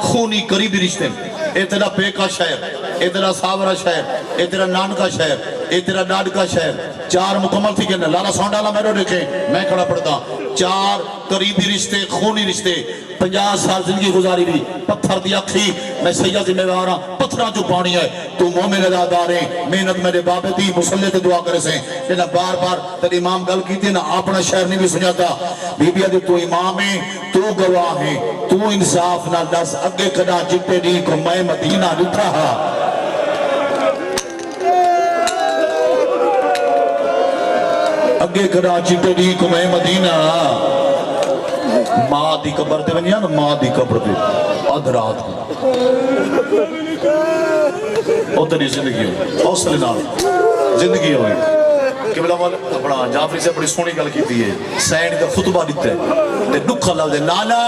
خونی قریبی رشتے اے تیرا پیکا شہر اے تیرا ساورا شہر اے تیرا نان کا شہر اے تیرا ڈاڈ کا شہر 4 مکمل تھی کہنا لالا ساؤنڈ ڈالا میرے دیکھیں میں کھڑا پڑھتا 4 قریبی رشتے خونی رشتے 50 سال زندگی گزاری بھی پتھر دی اکھی میں سیدہ ذمہ دارا پتھران جو پانی ہے تو مومن اداداریں محنت میرے بابے دی مسلح تے دعا کرے سے کہ نہ بار بار تیرے امام گل کی تھی نہ اپنا شہر نہیں بھی سنیاتا بی بی آدھے تو امام ہے تو گواہ ہے تو انصاف نہ دس اگے کدا جتے دی کو میں مدینہ لٹھا ہا اگے کدا جتے دی کو میں مدینہ ماں دی قبر دے ونیا نا ماں دی قبر دے ادھرات او تیری زندگی ہوئی حوصلے نال زندگی ہوئی قبلہ مولا اپنا جعفری سے بڑی سونی گل کیتی ہے سین دا خطبہ دیتا ہے تے دکھا لو دے نانا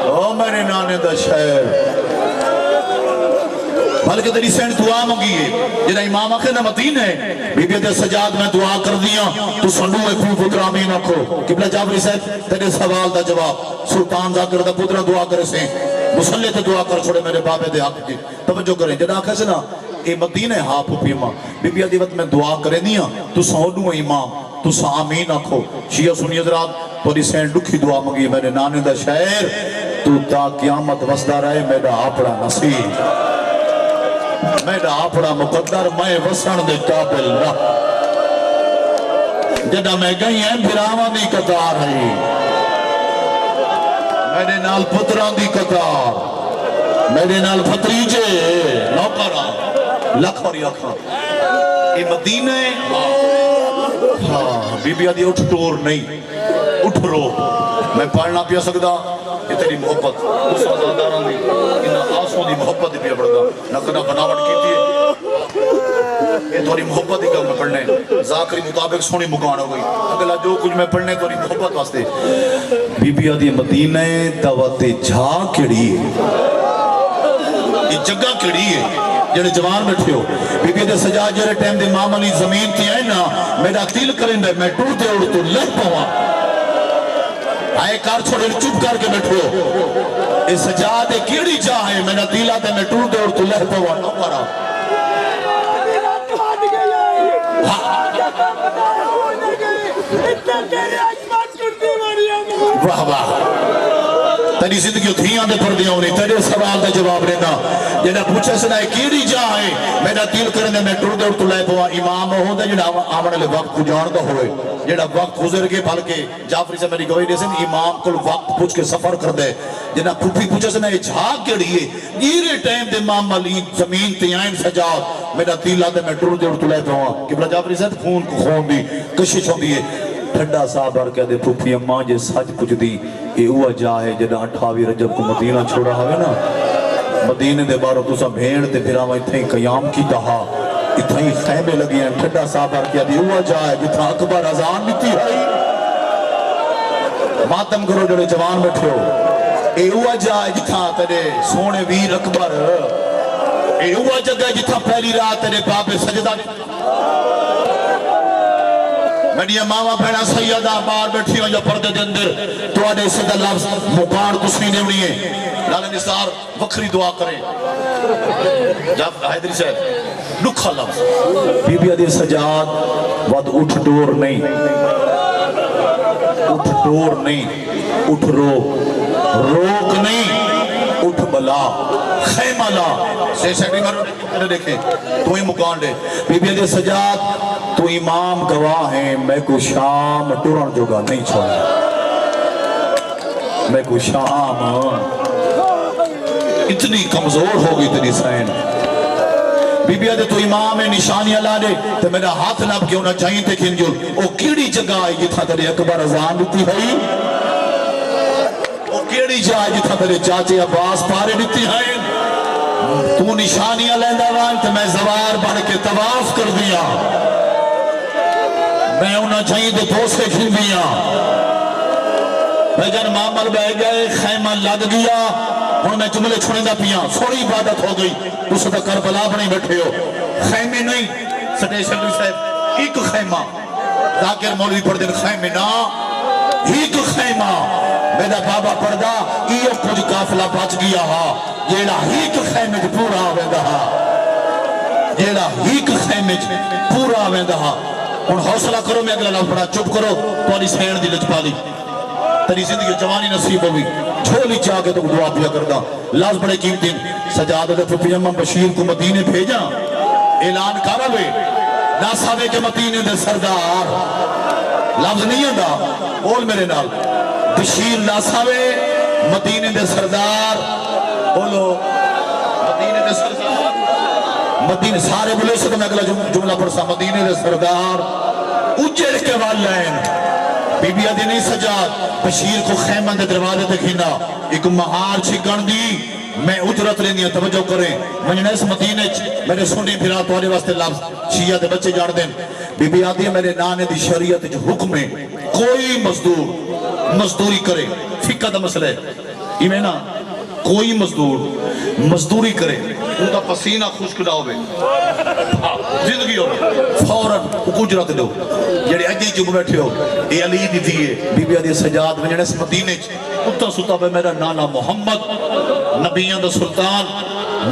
او میرے نانے دا شہر بلکہ تیری سین دعا مانگی ہے جنہ امام آخر نہ متین ہے بی بی دے سجاد میں دعا کر دیا تو سنو ہے پھو پتر آمین آکھو قبلہ جعفری صاحب تیرے سوال دا جواب سلطان ذاکر دا پتر دعا کرے سے مسلح تے دعا کر چھوڑے میرے بابے دے حق کی توجہ کریں جنہ آخر سے نا اے مدینہ ہے ہاں پھوپی امام بی بی دیوت میں دعا کرے دیا تو سنو ہے امام تو سا آمین آکھو شیعہ سنی حضرات توری سین دکھی دعا مانگی میرے نانے دا شہر تو تا قیامت وسدہ رہے میرا اپنا نصیب میرا اپنا مقدر میں وسن دے قابل نہ جدہ میں گئی ہیں بھراوان دی قطار ہے میرے نال پتران دی قطار میرے نال پتریجے نوکران لکھ اور یکھا یہ مدینہ ہے ہاں بی بی آدھی اٹھ ٹور نہیں اٹھ رو میں پڑھنا پیا سکتا یہ تیری محبت اس آزاداران دی انہا آسوں دی محبت دی پیا پڑھتا نہ کنا بناوٹ کی تھی یہ توری محبت ہی کہ میں پڑھنے ذاکری مطابق سونی مکان ہو گئی اگلا جو کچھ میں پڑھنے توری محبت واسطے بی بی آدھی مدینہ دوات جھا کڑی ہے یہ جگہ کڑی ہے جنہیں جوان بیٹھے ہو بی بی آدھی سجا جرے ٹیم دے ماں ملی زمین تھی آئے نا میرا تیل کریں دے میں ٹوٹ دے اڑ تو لہ پوا آئے کار چھوڑے چپ کر کے بیٹھو اس سجادے کیڑی چاہے میں نہ دیلا تے میں ٹوٹ دے اور تو لہ پوا نو کرا واہ واہ تیری زندگی تھیاں دے پردے ہونے تیرے سوال دا جواب دینا جنہا پوچھا سنا ہے کیڑی جا ہے میرا دل کرنے میں ٹر دے تو لے پوا امام ہوں دے جنہا آمنے لے وقت کو جاندہ ہوئے جنہا وقت گزر گئے بلکہ جعفری سے میری گوئی دیسن امام کل وقت پوچھ کے سفر کر دے جنہا پھوپی پوچھا سنا ہے جھاگ کیڑی ہے گیرے ٹائم دے امام ملی زمین تیائن سجاد میرا دل آدھے میں ٹر دے تو لے پوا کہ بلا جعفری سے خون کو خون دی کشش ہوں دیئے ٹھنڈا صاحب آر کہہ دے پھوپی اماں جے سچ پوچھ دی اے اوہ جا ہے جنہا 28 رجب کو مدینہ چھوڑا ہوئے نا مدینہ دے بارو تو سا بھیڑ تے پھر آماں اتھائی قیام کی تہا اتھائی خیمے لگی ہیں ٹھنڈا صاحب آر کہہ دے اوہ جا ہے جتنا اکبر ازان بیتی ہے ماتم کرو جڑے جوان بیٹھے ہو اے اوہ جا ہے جتنا تیرے سونے ویر اکبر اے اوہ جگہ جتنا پہلی رات تیرے باپ سجدہ میڈیا ماما بھیڑا سیدہ بار بیٹھی ہوں جو پردے دے اندر تو آنے اسے دا لفظ مقار کسوی نے انہی ہے لالا نثار وکری دعا کریں جب حیدری سے لکھا لفظ بی بی عدی سجاد وقت اٹھ ڈور نہیں اٹھ ڈور نہیں اٹھ روک نہیں اٹھ بلا خیمہ لا سے سیکٹری مرد دیکھیں تو ہی مکان لے بی بی عدی سجاد تو امام گواہ ہیں میں کو شام ٹورن جوگا نہیں چھوڑا میں کو شام اتنی کمزور ہوگی تیری سین بی بی آدھے تو امام نشانی اللہ دے تو میرا ہاتھ نب کیوں نہ چاہیے تھے کھنجل او کیڑی جگہ آئی جتھا تیرے اکبر ازان دیتی ہے او کیڑی جگہ آئی جتھا تیرے چاچے عباس پارے دیتی ہے تو نشانیاں لیندہ وان تو میں زوار بڑھ کے طواف کر دیا میں انہاں چاہیے تو دوسرے کھل دیا میں جن معامل بہ گئے خیمہ لگ گیا ہوں میں جملے چھوڑیں دا پیا سوڑی عبادت ہو گئی تو سدھا کربلا بنی بیٹھے ہو خیمے نہیں سٹیشن بھی صاحب ایک خیمہ ذاکر مولوی پڑھ دن خیمے نا ایک خیمہ میرا بابا پڑھدا یہ کچھ کافلہ بچ گیا ہا جیڑا ایک خیمے جو پورا آویں دہا جیڑا ایک خیمے جو پورا آویں دہا اور حوصلہ کرو میں اگلا لفظ پڑھا چپ کرو تو آنی سین دی لچ پالی تری زندگی جوانی نصیب ہوئی جھولی چاہ کے تو دعا پیا کردہ لفظ بڑے قیمتی سجاد علیہ پھپی امام بشیر کو مدینے بھیجا اعلان کراوے ناساوے کے مدینے دے سردار لفظ نہیں ہے بول میرے نال بشیر ناساوے مدینے دے سردار بولو مدینے دے سردار مدینے سارے بلے سے تو میں اگلا جملہ پڑھسا مدینے دے سردار اجڑ کے والین بی بی آدھی نہیں سجاد بشیر کو خیمہ دے دروازے دکھینا ایک مہار چھکن دی میں اجرت لینی ہے توجہ کریں میں اس مدینے میرے سنی پھرا توارے واسطے لفظ شیعہ دے بچے جاڑ دیں بی بی آدھی میرے نانے دی شریعت جو حکم ہے کوئی مزدوری کرے فقہ دا مسئلہ ہے یہ میں نا کوئی مزدوری کرے ان کا پسینہ خوشک نہ ہوئے زندگی ہوئے فوراً اجرت دو جڑے اجی چپ بیٹھے ہو اے علی دی دیئے بی بی آدھی سجاد میں جڑے اس مدینے کتا ستا پہ میرا نانا محمد نبیان دا سلطان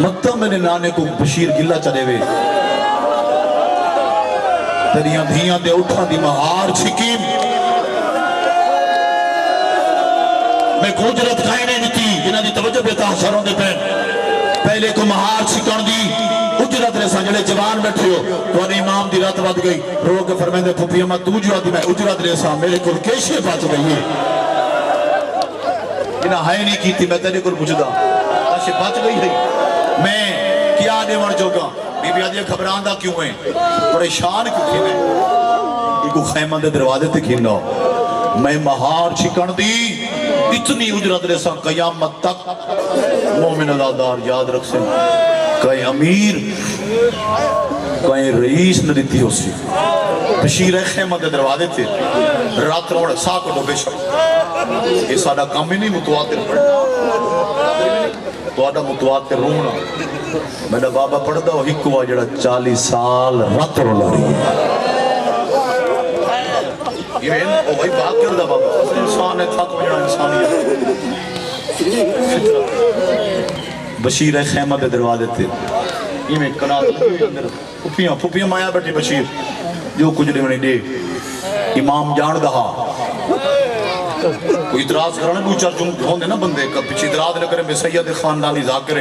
مکہ میرے نانے کو بشیر گلہ چلے ہوئے تریاں دھیاں دے اٹھا دی مہار چھکیم میں کو اجرت کھائے نہیں دیتی جنہاں دی توجہ بیتا شروں دے پہلے کو مہار چھکن دی اجرت رسا جڑے جوان بیٹھے ہو تو انہیں امام دی رات بات گئی رو کے فرمائے دے پھوپی اماں تو جو آدھی میں اجرت رسا میرے کل کیشے بات گئی ہے انہاں ہائے نہیں کی تھی میں تیرے کل پوچھ دا کیشے بات گئی ہے میں کیا آنے وڑ جو گا بی بی آدھی خبراندہ کیوں ہیں پریشان کیوں کھینے یہ کو خیمہ دے دروازے تے کھینا میں مہار چھکن دی اتنی اجرت رسا قیامت تک مومن ازادار یاد رکھ سے کئی امیر کئی رئیس نہ دیتی ہو سی بشیر خیمہ دے دروازے تھے رات روڑ ساکھ لو بے شک یہ سادہ کام ہی نہیں متواتر پڑھا تو آدھا متواتر رونا میرا بابا پڑھ دا ہی کو جڑا 40 سال رات رو لاری ہے یہ وہی بات کر دا بابا انسان ہے تھک میرا انسانیت بشیر خیمہ دے دروازے تھے یہ میں کنات پھپیاں مایا بیٹھی بشیر جو کچھ نہیں دے امام جان دہا کوئی اعتراض کرنا کوئی چرچوں ہوندے نا بندے کا پیچھے اعتراض نہ کرے بے سید خاندانی ذاکر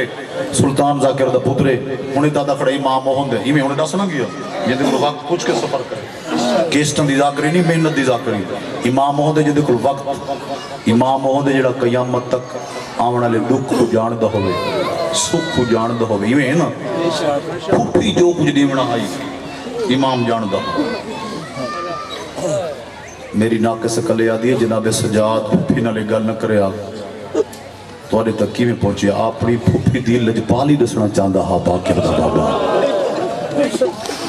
سلطان ذاکر دا پترے انہیں دادا کھڑے امام ہوندے یہ میں انہیں دسنا گیا جن دے وقت کچھ کے سفر کرے کیسٹن دی ذاکری نہیں محنت دی ذاکری امام ہوندے جن دے کل وقت امام ہوندے جڑا قیامت تک آونا لے دکھ کو جاندہ ہوئے سکھ کو جاندہ ہوئے یہ ہے نا پھوپی جو کچھ دیونا آئی امام جاندہ میری ناکہ سے کلے آدھی ہے جناب سجاد پھوپی نہ لے گل نہ کرے آگ تو آنے تک کی میں پہنچے اپنی پھوپی دی لجپالی دسنا چاندہ ہاں باقی بدا بابا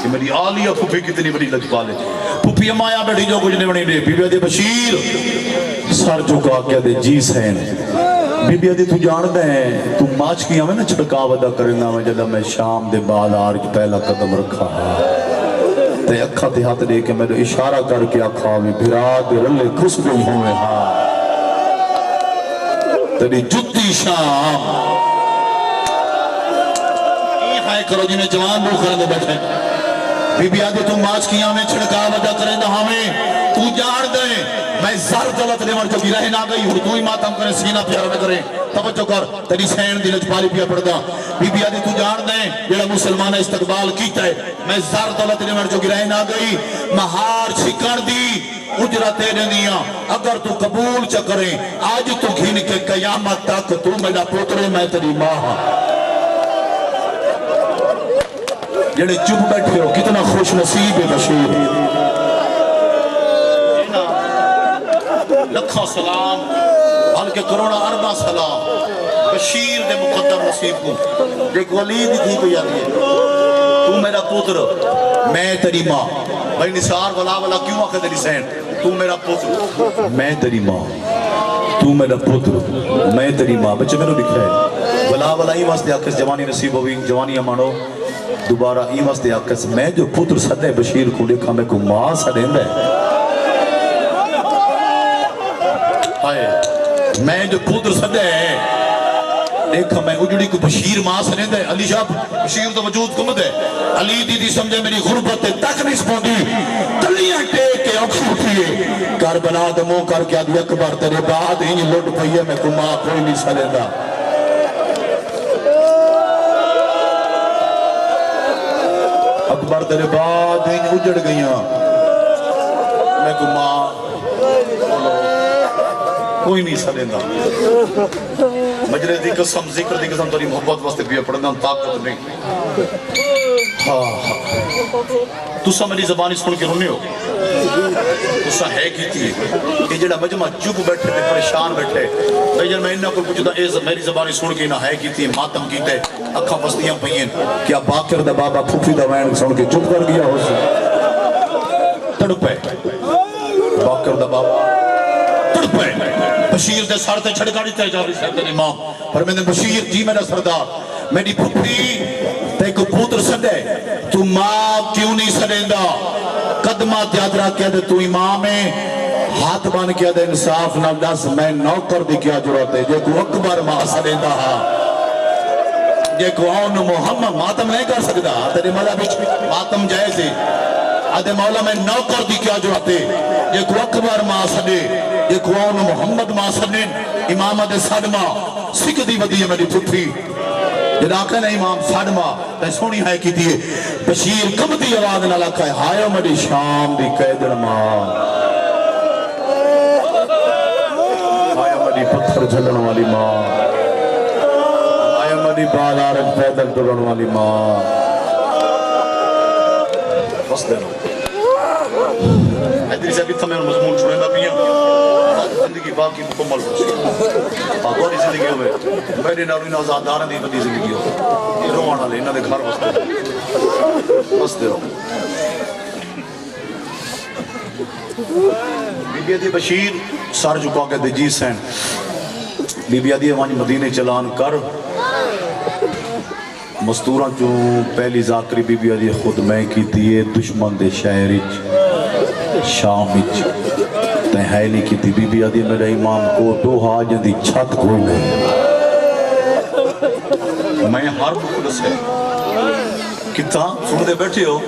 کہ میری آلیہ پھوپی کتنی بڑی لجپالے پھوپی امایا بیٹھی جو کچھ نہیں بڑی دے بی بی آدھی بشیر سر چکا کیا دے جی سین بی بی آدھی تو جان دے ہیں تو ماچ کیا میں نا چھڑکا ودا کرنا میں جدہ میں شام دے بعد آرج پہلا قدم رکھا تے اکھا تے ہاتھ دے کے میں اشارہ کر کے اکھا میں بھراد رلے کھس گئی ہوئے ہاں تیری جتی شام یہ خائے کرو جی میں جوان بو کرنے بیٹھے بی بی آدھے تو ماچ کیا میں چھڑکا ودا کریں دا ہمیں تو جان دے میں زر دلت لے مر جو بھی رہے نہ گئی ہوں تو ہی ماتم کرے سینہ پیارا نہ کرے توجہ کر تیری سین دی لجپالی پیا پڑ دا بی بی آدھی تو جان دے جڑا مسلمان استقبال کیتا ہے میں زر دلت لے مر جو بھی رہے نہ گئی مہار چھکڑ دی اجرتے دنیا اگر تو قبول چکرے آج تو گھن کے قیامت تک تو میرا پوترے میں تیری ماں جڑے چپ بیٹھے ہو کتنا خوش نصیب ہے بشیر لکھا سلام بلکہ کروڑا اربا سلام بشیر دے مقدر نصیب کو دیکھ ولید تھی کوئی آگئی ہے تو میرا پوتر میں تیری ماں بھائی نثار ولا ولا کیوں آکھے تیری سین تو میرا پوتر میں تیری ماں تو میرا پوتر میں تیری ماں بچے میں نے لکھا ہے ولا ولا ہی واسطے آکھے جوانی نصیب ہوئی جوانی امانو دوبارہ ہی واسطے آکھے میں جو پوتر سدے بشیر کو لکھا میں کو ماں سدے میں میں جو پوتر سدے دیکھا میں اجڑی کو بشیر ماں سنے دے علی شاہ بشیر تو وجود کم دے علی دیدی سمجھے میری غربت تک نہیں سپوندی تلیاں ٹیک کے اکھو تھیے کربلا دمو کر کے آدھی اکبر تیرے بعد ہی لوٹ پئیے میں کو ماں کوئی نہیں سنے دا اکبر تیرے بعد ہی اجڑ گئیاں میں کو ماں کوئی نہیں سدیندا مجرے دی قسم ذکر دی قسم تاری محبت واسطے بھی پڑھنا طاقت نہیں تسا میری زبانی سن کے رونے ہو تسا ہے کی تھی یہ جڑا مجمع چپ بیٹھے تھے پریشان بیٹھے بھائی جن میں انہاں کو کچھ دا میری زبانی سن کے نہ ہے کی تھی ماتم کیتے اکھاں بستیاں پئیں کیا باکر دا بابا پھوپھی دا وین سن کے چپ کر گیا ہو سی تڑپے باکر دا بابا تڑپے بشیر دے سار تے چھڑکا دیتا جا رہی سردن امام پر میں نے بشیر جی میرا سردار میری پھپھی تے کو پوتر سدے تو ماں کیوں نہیں سدیندا قدمات یاد رکھ کے دے تو امام ہے ہاتھ بان کیا دے انصاف نہ دس میں نوکر دی کیا ضرورت ہے جے کو اکبر ماں سدیندا ہاں جے کو آن محمد ماتم نہیں کر سکتا تیرے مولا بچ ماتم جائز ہے آدھے مولا میں نوکر دی کیا ضرورت ہے جے کو اکبر ماں سدے جے کو آن محمد ماں سدے امام دے صدمہ سکھ دی ودی ہے میری پھپھی جناکہ نے امام صدمہ تے سونی ہے کی دیئے بشیر کم دی آواز نہ لکھا ہے ہائے میری شام دی قیدن ماں ہائے میری پتھر جھلن والی ماں ہائے میری بازارت پیدل ڈرن والی ماں بس دینا ادری سے ابھی تمہیں مضمون چھوڑے نہ پیاں زندگی باقی مکمل ہو سی آگوری زندگی ہوئے میرے ناروی نازادارن دی بدی زندگی ہوئے یہ روانا لے انہاں دے گھر وستے بس دے رہو بی بی آدھی بشیر سار جھکا کے دے جی سین بی بی آدھی وہاں مدینے چلان کر مستوراں جو پہلی ذاکری بی بی آدھی خود میں کی دیئے دشمن دے شہرچ شامچ تہیلی کی تھی بی بی آدھی میرے امام کو دو حاجن دی چھت کوئی نہیں میں ہر مقدس ہے کتنا سن دے بیٹھے ہو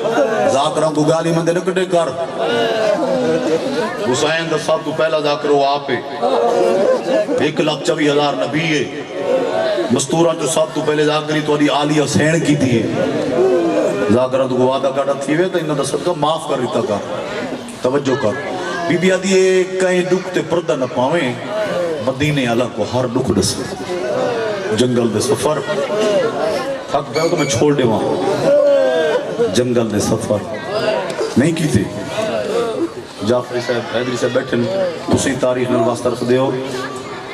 ذاکرہ کو گالی مندے نکٹے کر حسین دا سب تو پہلا ذاکر وہ آپ ہے 1,24,000 نبی ہے مستورہ جو سب تو پہلے ذاکری تو علی آلی حسین کی تھی ہے ذاکرہ تو وعدہ کاٹا تھی ہوئے تو انہوں دا صدقہ معاف کر رہتا کر توجہ کر بی بی آدھی کہیں ڈکتے پردہ نہ پاویں مدینے اللہ کو ہر ڈک دس جنگل دے سفر تھک پہ تو میں چھوڑ دے وہاں جنگل دے سفر نہیں کی تھی جعفری صاحب حیدری صاحب بیٹھے اسی تاریخ میں واسطہ رکھ دے ہو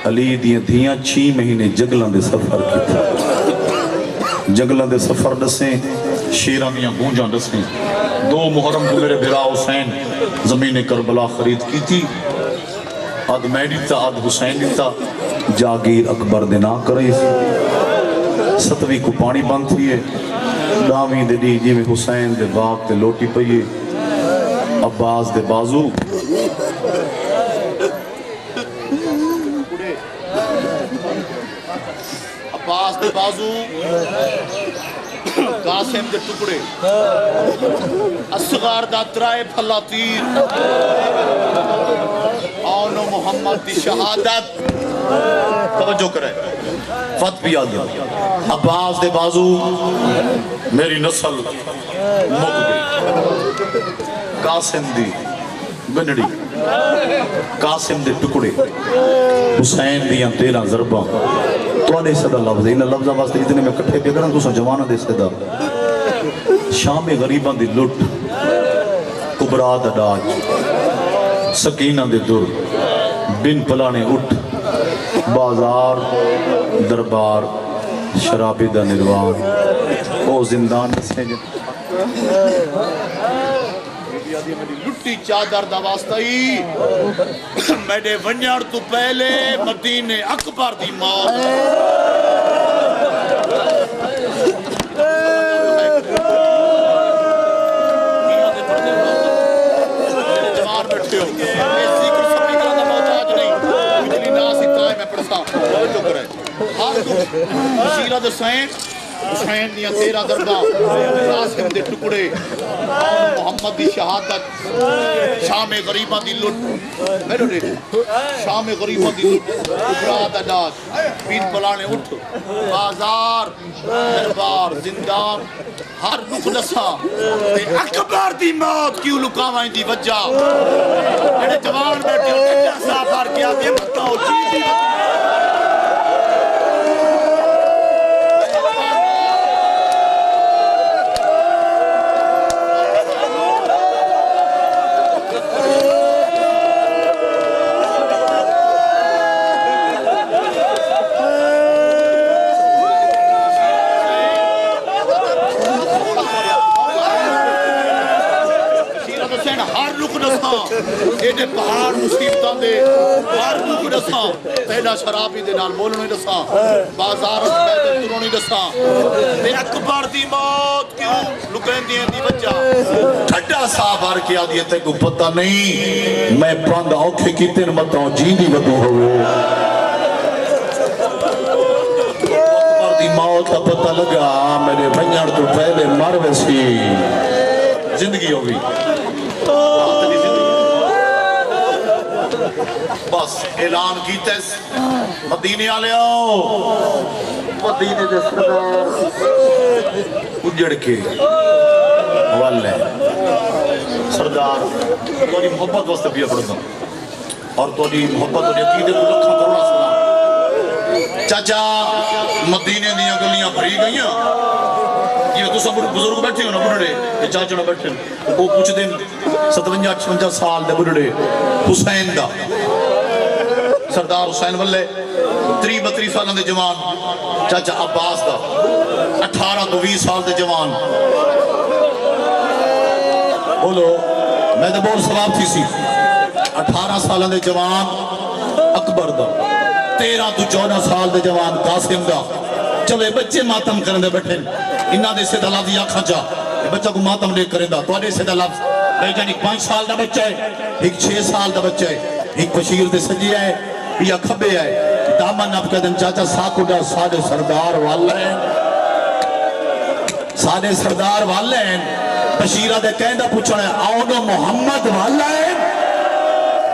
علی دیاں دھیاں 6 مہینے جنگلوں دے سفر کی تھی جنگلوں دے سفر دسیں شیران دیاں گونجاں دسیں 2 محرم کو میرے بھرا حسین زمین کربلا خرید کی تھی آدھ میں دیتا آدھ حسین دیتا جاگیر اکبر دے نہ کرے 7ویں کو پانی بند تھی ہے داویں دے دی جی میں حسین دے باپ دے لوٹی پئیے عباس دے بازو عباس دے بازو قاسم دے ٹکڑے اصغر دا ترائے پھلا تیر آن محمد دی شہادت توجہ کرے فتح بھی آدھا عباس دے بازو میری نسل مک گئی قاسم دی گنڈی قاسم دے ٹکڑے حسین دیاں 13 ضرباں تو آنے صدا لفظ ہے انہا لفظہ واسطے جتنے میں کٹھے پہ کرنا تو سا جوانہ دے صدا شام غریبان دی لٹ کبرا دا ڈاج سکینہ دے در بن پلانے اٹھ بازار دربار شرابی دا نروان او زندان سے لٹی چادر دا واسطائی میڈے ونیار تو پہلے مدینے اکبر دی موت جوان بیٹھے ہو ایسی کو سبھی کرا دا موتاج نہیں مجھلی ناس ہی تائے میں پڑھتا جو کرے ہر کچھ شیرہ دا حسین دیاں 13 ضرباں قاسم دے ٹکڑے محمد دی شہادت شام غریبہ دی لٹ میرے دیکھ شام غریبہ دی لٹ کبرا دا ڈاج بین پلانے اٹھ بازار دربار زندان ہر دکھ نسا اکبر دی موت کیوں لکاوائیں دی وجہ میرے جوان بیٹھے ہو کیا سافر کیا دے بتاؤ جی ایڈے پہاڑ مصیبتاں دے ہر رکھ دساں پہلا شرابی دے نال بولنے دساں بازار پیدل ترونی دساں تے اکبر دی موت کیوں لکین دیں دی وجہ ٹھڈا صاحب آر کیا دیئے تے کو پتہ نہیں میں پراند اوکھے کی تین مطاؤں جی دی ودو ہوئے اکبر دی موت کا پتہ لگا میرے بھنیار تو پہلے مر ویسی زندگی ہوگی بس اعلان کیتے مدینے آلے آؤ مدینے دے سردار اجڑ کے والے سردار توڑی محبت واسطے پیا پڑھتا اور توڑی محبت اور یقیدے کو لکھا کرونا سنا چاچا مدینے دیا گلیاں بھری گئیاں یہ تو سب بزرگ بیٹھے ہو نا بڑھڑے یہ چاچا نہ بیٹھے وہ کچھ دن 57-58 سال دے بڑھڑے حسین دا سردار حسین والے 30-32 سالوں دے جوان چاچا عباس دا 18-20 سال دے جوان بولو میں دے بول سواب تھی سی 18 سالوں دے جوان اکبر دا 13-14 سال دے جوان قاسم دا چلو یہ بچے ماتم کرنے دے بیٹھے انہاں دے سے دا لفظ یا کھنچا یہ بچہ کو ماتم لے کریں دا تو آنے سے دا لفظ بھائی جان ایک 5 سال دا بچہ ہے ایک 6 سال دا بچہ ہے ایک بشیر دے سجی ہے یا کھبے ہے دامن اب کہتے ہیں چاچا ساکو دا سادے سردار والا ہے آدھے سردار والین بشیرہ دے کہندہ پوچھنے آؤنو محمد والین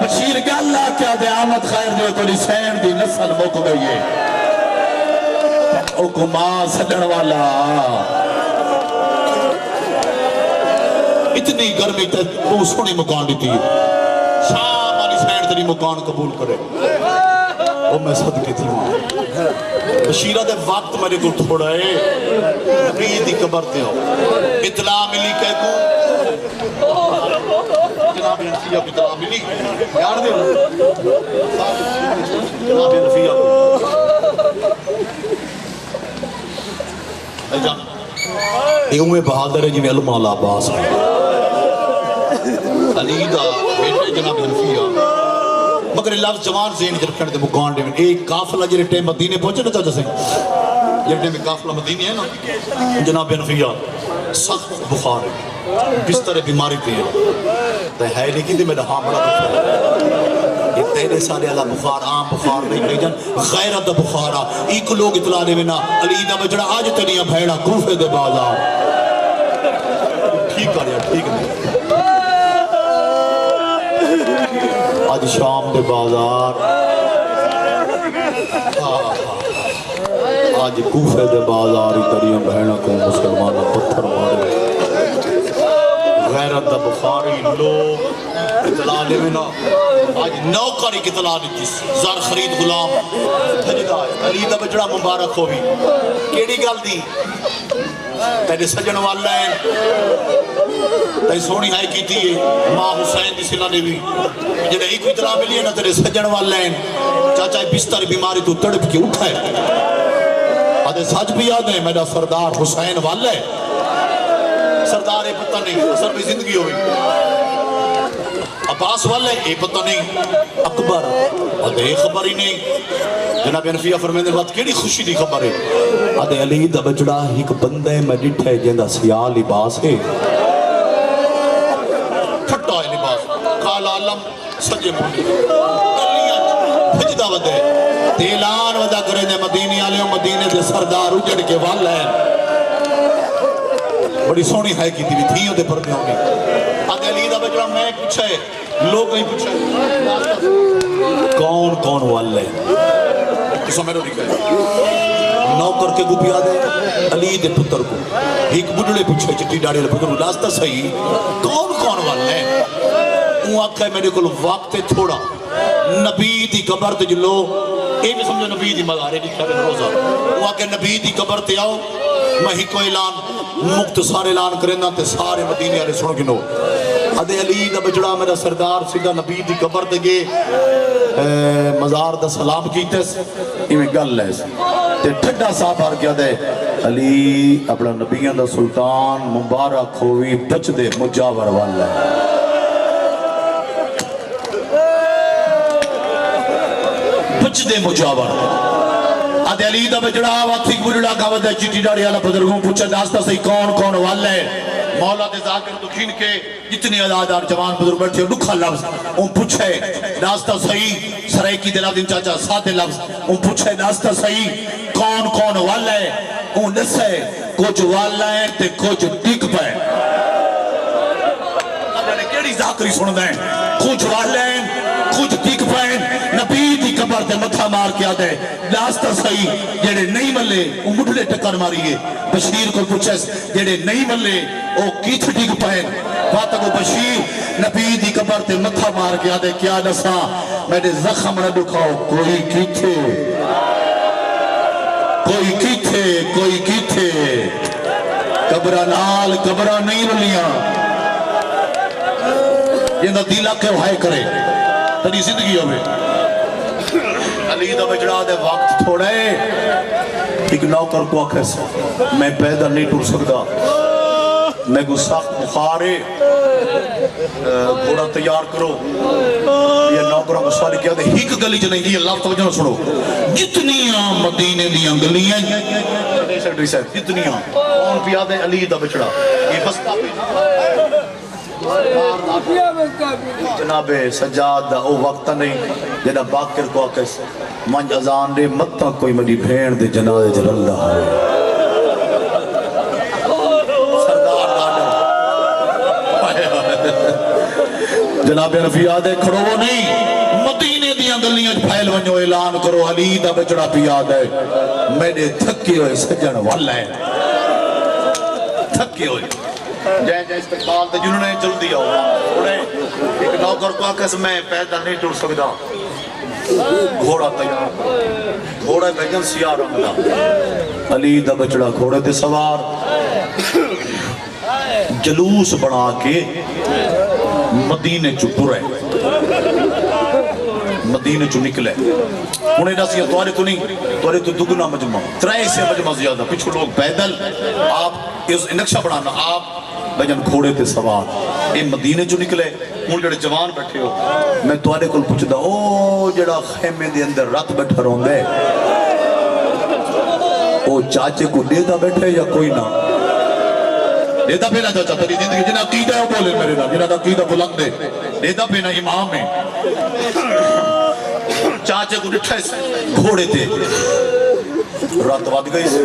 بشیر کہ اللہ کیا دے آمد خیر دے تو سین دی نسل مک گئی ہے او کما سجن والا اتنی گرمی تے تو سونی مکان دیتی ہے شام والی سین تیری مکان قبول کرے او میں صدقے تھی ہوں بشیرہ دے وقت میرے کو تھوڑا ہے نبی دی قبر تے ہو اطلاع ملی کہہ کو جناب انفیہ کو اطلاع ملی یار دے ہو جناب انفیہ کو ایویں بہادر ہے جنہیں علم اللہ عباس علی دا بیٹے جناب انفیہ مگر لفظ جوان زین جرکھن دے مکان دے ایک قافلہ جنہیں ٹیم مدینے پہنچے نا چاچا سے جنہیں ٹیم قافلہ مدینے ہے نا جناب انفیہ سخت بخار ہے بستر بیماری تھی ہے تو ہے لیکن دے میرا ہاں بڑا بخار یہ تیرے سارے اللہ بخار عام بخار نہیں کہی جان غیرت دا بخارا ایک لوگ اطلاع دے میں علی دا بچڑا آج تنیا بھیڑا کوفے دے بازار ٹھیک کر یار ٹھیک نہیں آج شام دے بازار آج کوفے دے بازار ہی تنیا بھیڑا کو مسلمانہ پتھر مارے غیرت دا بخاری لوگ اطلاع دے میں آج نوکاری کی اطلاع دیتی زر خرید غلام بھجدہ ہے علی دا بچڑا مبارک ہوئی کیڑی گل دی تیرے سجن والا ہے تیرے سونی ہائی کی تھی ماں حسین دی صلح نے بھی جنہیں ایک اطلاع ملی ہے نا تیرے سجن والا ہے چاچا بستر بیماری تو تڑپ کے اٹھا ہے آدھے سچ بھی یاد ہے میرا سردار حسین والا ہے سردار یہ پتہ نہیں اثر بھی زندگی ہوئی عباس والے یہ پتہ نہیں اکبر آدھے یہ خبر ہی نہیں جناب انفیہ فرمائیں دے بات کیڑی خوشی دی خبر ہے آدھے علی دا بچڑا ایک بندے میں ڈٹھے جندہ سیاہ لباس ہے پھٹا ہے لباس کالا علم سجے مونی گلیاں بھجدہ ودے تیلان ودا کرے دے مدینی آلیوں مدینے دے سردار اجڑ کے والا ہے بڑی سونی ہے کی تھی تھیوں دے پردے ہوں گی آدھے علی دا بچڑا میں پوچھے لوگ نہیں پوچھے کون کون والے کسو میرے دکھا ہے نوکر کے گوپی آدھے علی دے پتر کو ایک بڑھڑے پوچھے چٹی ڈاڑی علی پتر کو لاستہ صحیح کون کون والے وہ آکھا ہے میرے کو وقت تھوڑا نبی دی قبر تے جلو یہ بھی سمجھو نبی دی مزارے لکھا ہے روزہ وہ آکھا نبی دی قبر تے آؤ میں ہی کو اعلان مختصر اعلان کرنا تے سارے مدینے والے سنو گنو ادے علی دا بچڑا میرا سردار سیدھا نبی دی قبر تے گئے مزار دا سلام کیتے ایویں گل ہے تے ٹھڈا صاحب آر کیا دے علی اپنا نبیان دا سلطان مبارک ہوئی بچ دے مجاور والا ہے بچ دے مجاور آدھے علی دا بچڑا وقتی بڑھڑا کا ودہ چٹی ڈاڑی والا بزرگوں پوچھا داستہ صحیح کون کون والا ہے مولا دے ذاکر دکھین کے جتنے عدادار جوان بزرگ بیٹھے دکھا لفظ ان پوچھے داستہ صحیح سرائی کی دلاب دن چاچا سادے لفظ ان پوچھے داستہ صحیح کون کون والا ہے ان نسے کچھ والا ہے تے کچھ ٹک پہ آدھے کیڑی ذاکری سن دیں کچھ والا ہے کچھ ٹک پہ نبی دی قبر تے متھا مار کے آدھے لاستہ صحیح جیڑے نہیں ملے وہ مڈلے ٹکر ماریے بشیر کو پوچھے جیڑے نہیں ملے وہ کیتھ ڈگ پائیں بات کو بشیر نبی دی قبر تے متھا مار کے آدھے کیا نسا میرے زخم نہ دکھاؤ کوئی کیتھے کوئی کیتھے قبرہ نال قبرہ نہیں رلیاں یہ نہ دیلہ کے بھائی کرے تنی زندگی ہوئے علی دا بچڑا دے وقت تھوڑے ایک نوکر کو آکھے سے میں پیدل نہیں ٹور سکتا میں کو سخت بخارے گھوڑا تیار کرو یہ نوکروں کو سوال کیا دے ہیک گلی جو نہیں یہ اللہ توجہ سنو جتنیاں مدینے دیاں گلیاں جتنیاں کون پیا دے علی دا بچڑا یہ بستا پہ جناب سجاد دا او وقت نہیں جناب باکر کو آکے منج ازان دے متا کوئی مڈی بھین دے جنازے جلال دا ہے جناب رفیع دے کھڑو نہیں مدینے دیاں گلیاں پھیل ونجو اعلان کرو علی دا بچڑا پیا دے میرے تھکے ہوئے سجن والا ہے تھکے ہوئے جائیں جائیں استقبال تے جنہوں نے جلدی آؤ ایک نوکر کو آکس میں پیدا نہیں ٹوٹ سکتا گھوڑا تیار گھوڑا بیجن سیاہ رنگ دا علی دا بچڑا گھوڑے تے سوار جلوس بنا کے مدینے چو ٹرے مدینے چو نکلے انہیں ناسیہ توارے تو نہیں توارے تو دگنا مجمع ترائے سے مجمع زیادہ پچھو لوگ پیدل آپ نقشہ بنانا آپ بجن گھوڑے تے سوار اے مدینے چو نکلے ان جڑے جوان بیٹھے ہو میں توارے کل پوچھ دا او جڑا خیمے دے اندر رات بیٹھا رہوں دے او چاچے کو دے دا بیٹھے یا کوئی نہ دیتا پینا چاچا تری زندگی جنہ عقیدہ ہے وہ بولے میرے نا جنہ عقیدہ بلند ہے دیتا پینا امام ہے چاچے کو ڈٹھا ہے گھوڑے تھے رات واد گئی سے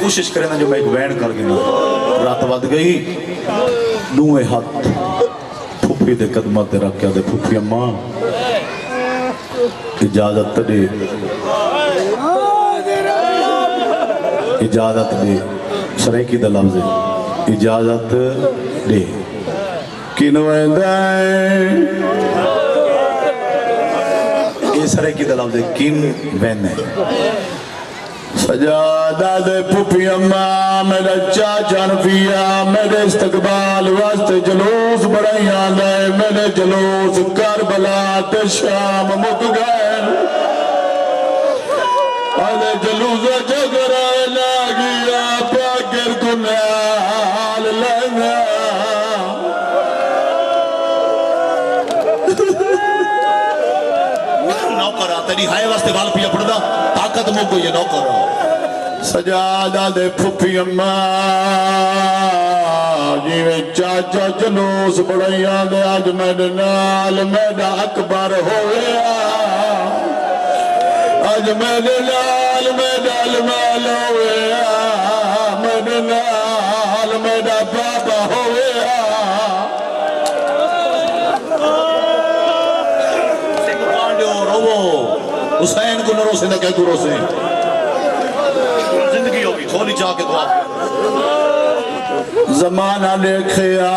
کوشش کریں نا جو میں ایک وین کر گئی رات واد گئی دوئے ہاتھ پھوپی دے قدمہ تے رکھ کیا دے پھوپی اماں اجازت دے اجازت دے سریکی دا لفظ ہے اجازت دے کنو ویندائیں یہ سریکی دا لفظ ہے کن ویندائیں سجادہ دے پھوپی اماں میرا چاچا نفیہ میرے استقبال واسطے جلوس بڑھائیاں دے میرے جلوس کربلا تے شام مک گئے آلے جلوس جگر لاغیا پاکر کنال لگا نوکرہ تیری ہائے واسطے بال پیا پڑھدا طاقت موکو یہ نوکرہ سجادہ دے پھوپی اماں جیوے چاچا جلوس بڑھائیاں دے آج میرے نال میرا اکبر ہویا آج میرے نال میرا المال ہویا میرے نال میرا بابا ہویا حسین کو نہ روسے نہ کہہ کو روسے زندگی ہوگی تھوڑی چاہ کے دعا زمانہ لکھیا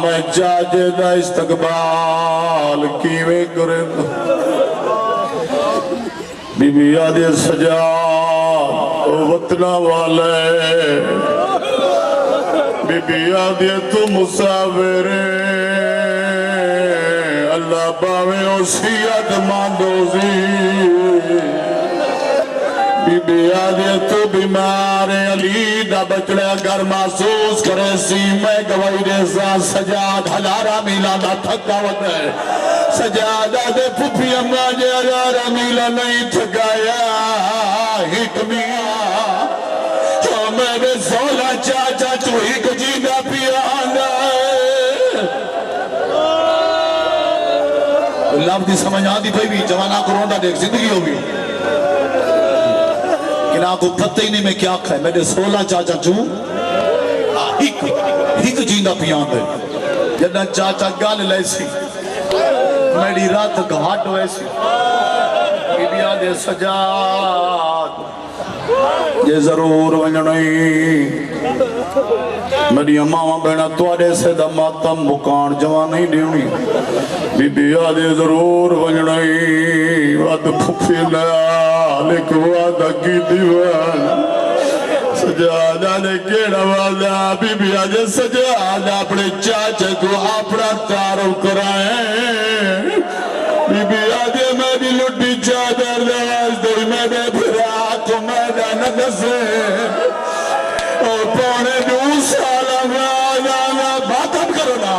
میں جاجے دا استقبال کیویں کرے بی بی آدھے سجا وطنہ والے بی بی آدھے تو مسافرے اللہ باویں اوسیت ماندوزی بی بی آدھے تو بیمار علی دا بچڑے اگر محسوس کرے سی میں گوائی ریزا سجاد ہزارہ میلہ دا تھکا وقت ہے سجادہ دے پھوپی اماں جے ہزارہ میلہ نہیں تھکایا ہٹ میاں میرے سولہ چاچا چوہی کو جینا پیا آنا لفظ دی سمجھ آدھی پئی بھی جوانہ کو روندہ دیکھ زندگی ہوگی کہ نا کو پتہ ہی نہیں میں کیا کھائے میرے 16 چاچا چوں ہک جیندہ پیان دے جنہ چاچا گال لے سی میری رات گھاٹ ہوئے سی بی بی آدھے سجاد یہ ضرور ونجنائی میری اماں بہنا توارے سے دا ماتم بکان جوان نہیں دیونی بی بی آدھے ضرور ونجنائی واد پھوپی لیا لیکن واد کی دیوان سجادہ نے کیڑا والا بی بی آدھے سجادہ اپنے چاچے کو اپنا تعارف کرائیں بی بی آدھے میری لٹی چادر دواز دے میرے بھرا کو میرا نگسے اور پونے 2 سال آنا باتت کرو نا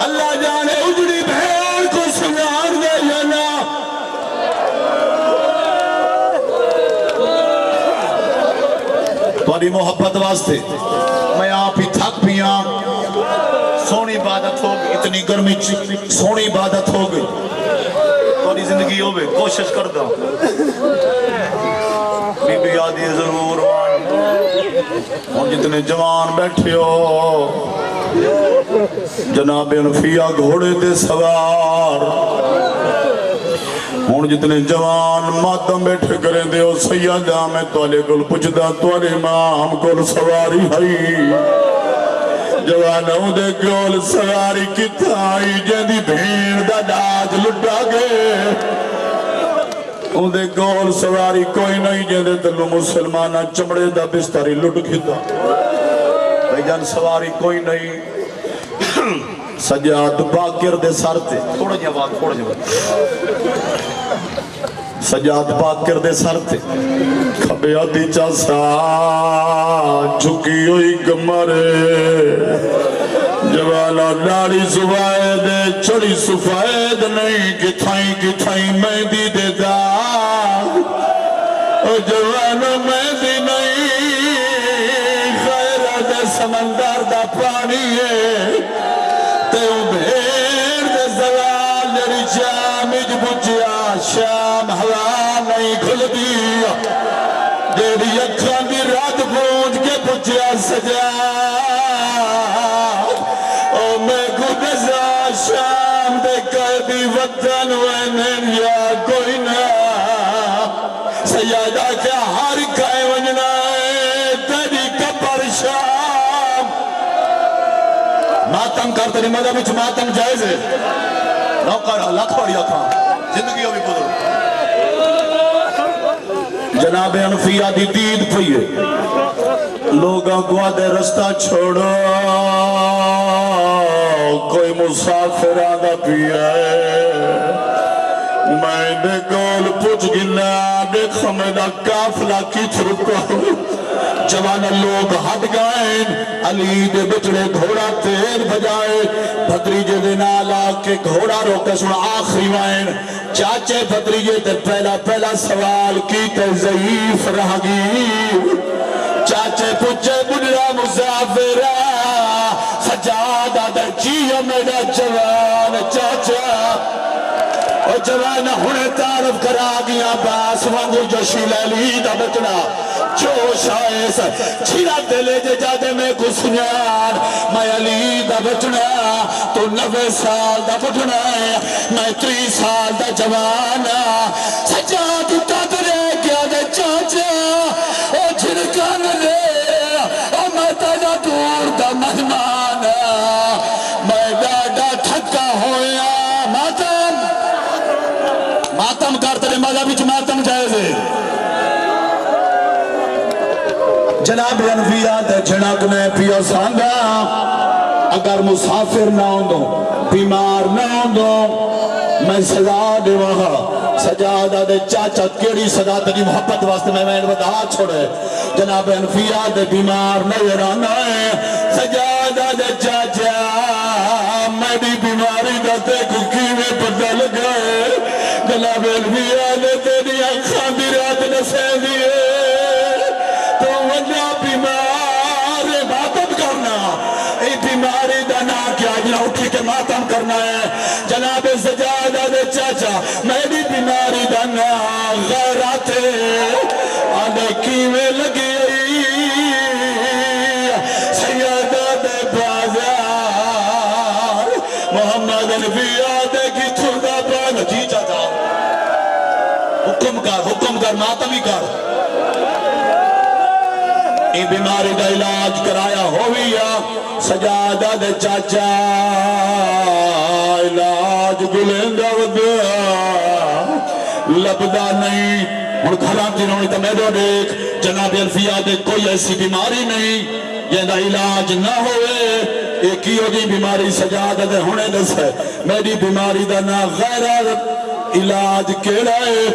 اللہ جانے اجڑی بھیڑ کو سنگار دے جانا تمہاری محبت واسطے میں آپ ہی تھک پیا سونی عبادت ہو گئی اتنی گرمی سونی عبادت ہو گئی تمہاری زندگی ہو گئی کوشش کر دو بی بی آدھی ضرور ہوں جتنے جوان بیٹھے ہو جناب انفیہ گھوڑے دے سوار ہوں جتنے جوان ماتم بیٹھے کریں دے ہو سیدہ میں توالے گل پچھدا توالے امام گل سواری ہائی جوانوں دے گول سواری کتائی جیندی بھیڑ دا ڈاج لٹا گئے ان دے گول سواری کوئی نہیں جیندے تلو مسلمانہ چمڑے دا بستاری لٹ کھتا بھائی جان سواری کوئی نہیں سجاد باقر دے سر تے تھوڑا جا بات سجاد باقر دے سر تے کھبے آدھی چاسا جھکی ہوئی گمرے جوالا لاڑی زوائد چڑی سفید نہیں کتھائیں مہندی دے داغ جوانا مہندی نہیں خیرہ دے سمندر دا پانی ہے تیوں بھیر دے زوال جڑی جامج بجیا شام ہوا نہیں کھل دیا جیڑی اکھان دی رات پونج کے بجیا سجا شام دے قیدی وطن وینن یا کوئی نہ سیادہ کیا ہر کائے ونجنا ہے تیری کپر شام ماتم کرتے نہیں مدہ بچ ماتم جائز ہے نوکر لکھ پڑیا تھا زندگی ہوئی بدل جناب انفیہ دی دید پھئیے لوگاں کو آدھے رستہ چھوڑو کوئی مسافر آدھا پیا ہے میں نے گول پوچھ گنا دیکھ میرا کافلہ کی چھرکا جوانا لوگ ہٹ گئیں علی دے بچڑے گھوڑا تیر بجائے بھدریجے دے نالا کے گھوڑا روکے سن آخری وائن چاچے بھدریجے دے پہلا سوال کی تے ضعیف رہ گی چاچے پوچھے بڑھا مسافرہ سجادہ در جیو میرا جوان چاچا اور جوان ہونے تعرف کرا گیا باس وانگو جو شیلالی دا بچنا جوش آئیس چھیرا دلے جے جادے میں گسنیان میں علی دا بچنا تو 90 سال دا بچنا ہے میں 30 سال دا جوانا سجاد تدرے کیا دے چاچا او جھرکان لے او میں تینا دور دا مہمان میں ڈاڈا تھکا ہویا ماتم کرتے ہیں مذہب بچ ماتم جائز ہے جناب انفیہ دے جھنک نے پیو سانگا اگر مسافر نہ ہوں دو بیمار نہ ہوں دو میں سزا دے وہاں سجادہ دے چاچا کیڑی سزا تجی محبت واسطے میں بتا چھوڑے جناب انفیہ دے بیمار نظر آنا ہے سجادہ دے چاچا میں بھی بیماری دے ککی میں بدل گئے جناب انفیہ دے تیری اکھاں دی رات نسے دیئے تو وجہ بیمار ماتم کرنا ای بیماری دانا کیا جنا اٹھی کے ماتم کرنا ہے جناب سجادہ دے چاچا میری بیماری دانا غیرات آنے کیویں لگی سیدہ دے بازار محمد انفیہ دے کی چھوڑا پانا جی چاچا حکم کر ماتم ہی کر ای بیماری دا علاج کرایا ہویا سجادہ دے چاچا علاج گلندہ ودیا لبدا نہیں اور گھران جنہوں نے تمیدو دیکھ جناب انفیہ دے کوئی ایسی بیماری نہیں یہ دا علاج نہ ہوئے ایک ہی ہوگی بیماری سجادہ دے ہونے دس ہے میری بیماری دا نہ غیرہ علاج کیڑا ہے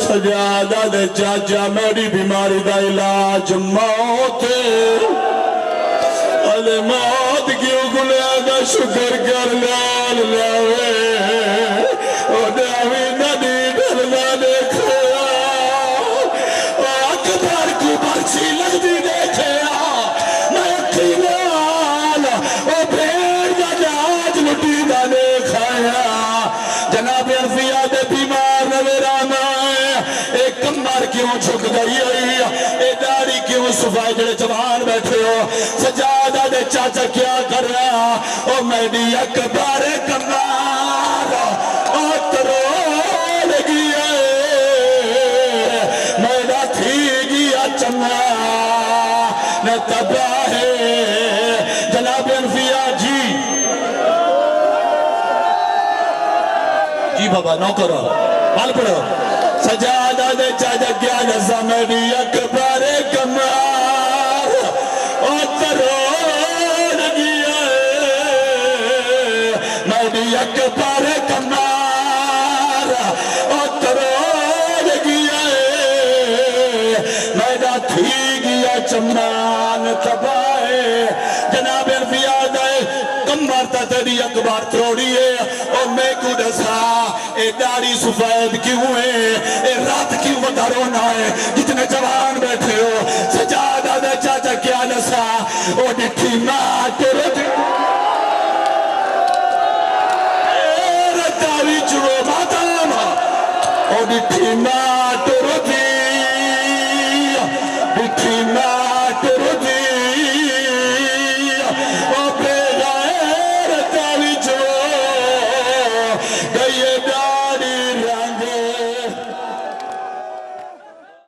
سجادہ دے چاچا میری بیماری دا علاج موت ہے علی موت کیوں گلیا دا شکر کر لال لاوے او داوی ندی ڈھلنا دیکھیا اکبر کو برچی لگ دی دیکھیا میں اکھی لال او بھیڑ دا جاج لٹی دا دیکھایا جناب انفیہ دے بیمار نظر آنا ہے ایک کمر کیوں چھک گئی ہے اے داری کیوں صفائی جڑے جوان بیٹھے ہو سجادہ دے چاچا کیا کر رہا او میڈی اکبر کمار او ترو لگی میڈا تھی گیا چمہ نہ تباہ جناب انفیہ جی بابا نو کرو مال پڑھو سجادہ دے چاچا کیا نزا میڈی اکبر کمار او ترو لگی میڈی اکبر کمار او ترو لگی میڈا تھی گیا چمنان تباہ جناب انفیاد ہے کمار تا تیری اکبر تروڑی ہے اور میں کو دسا اے داڑی سفید کیوں ہے اے رات کیوں بتا رونا ہے جتنے جوان بیٹھے ہو سجادہ دے چاچا کیا نسا او ڈٹھی ماں تیرے رتاوی چلو ماتم او ڈٹھی ماں تیرے ڈٹھی ماں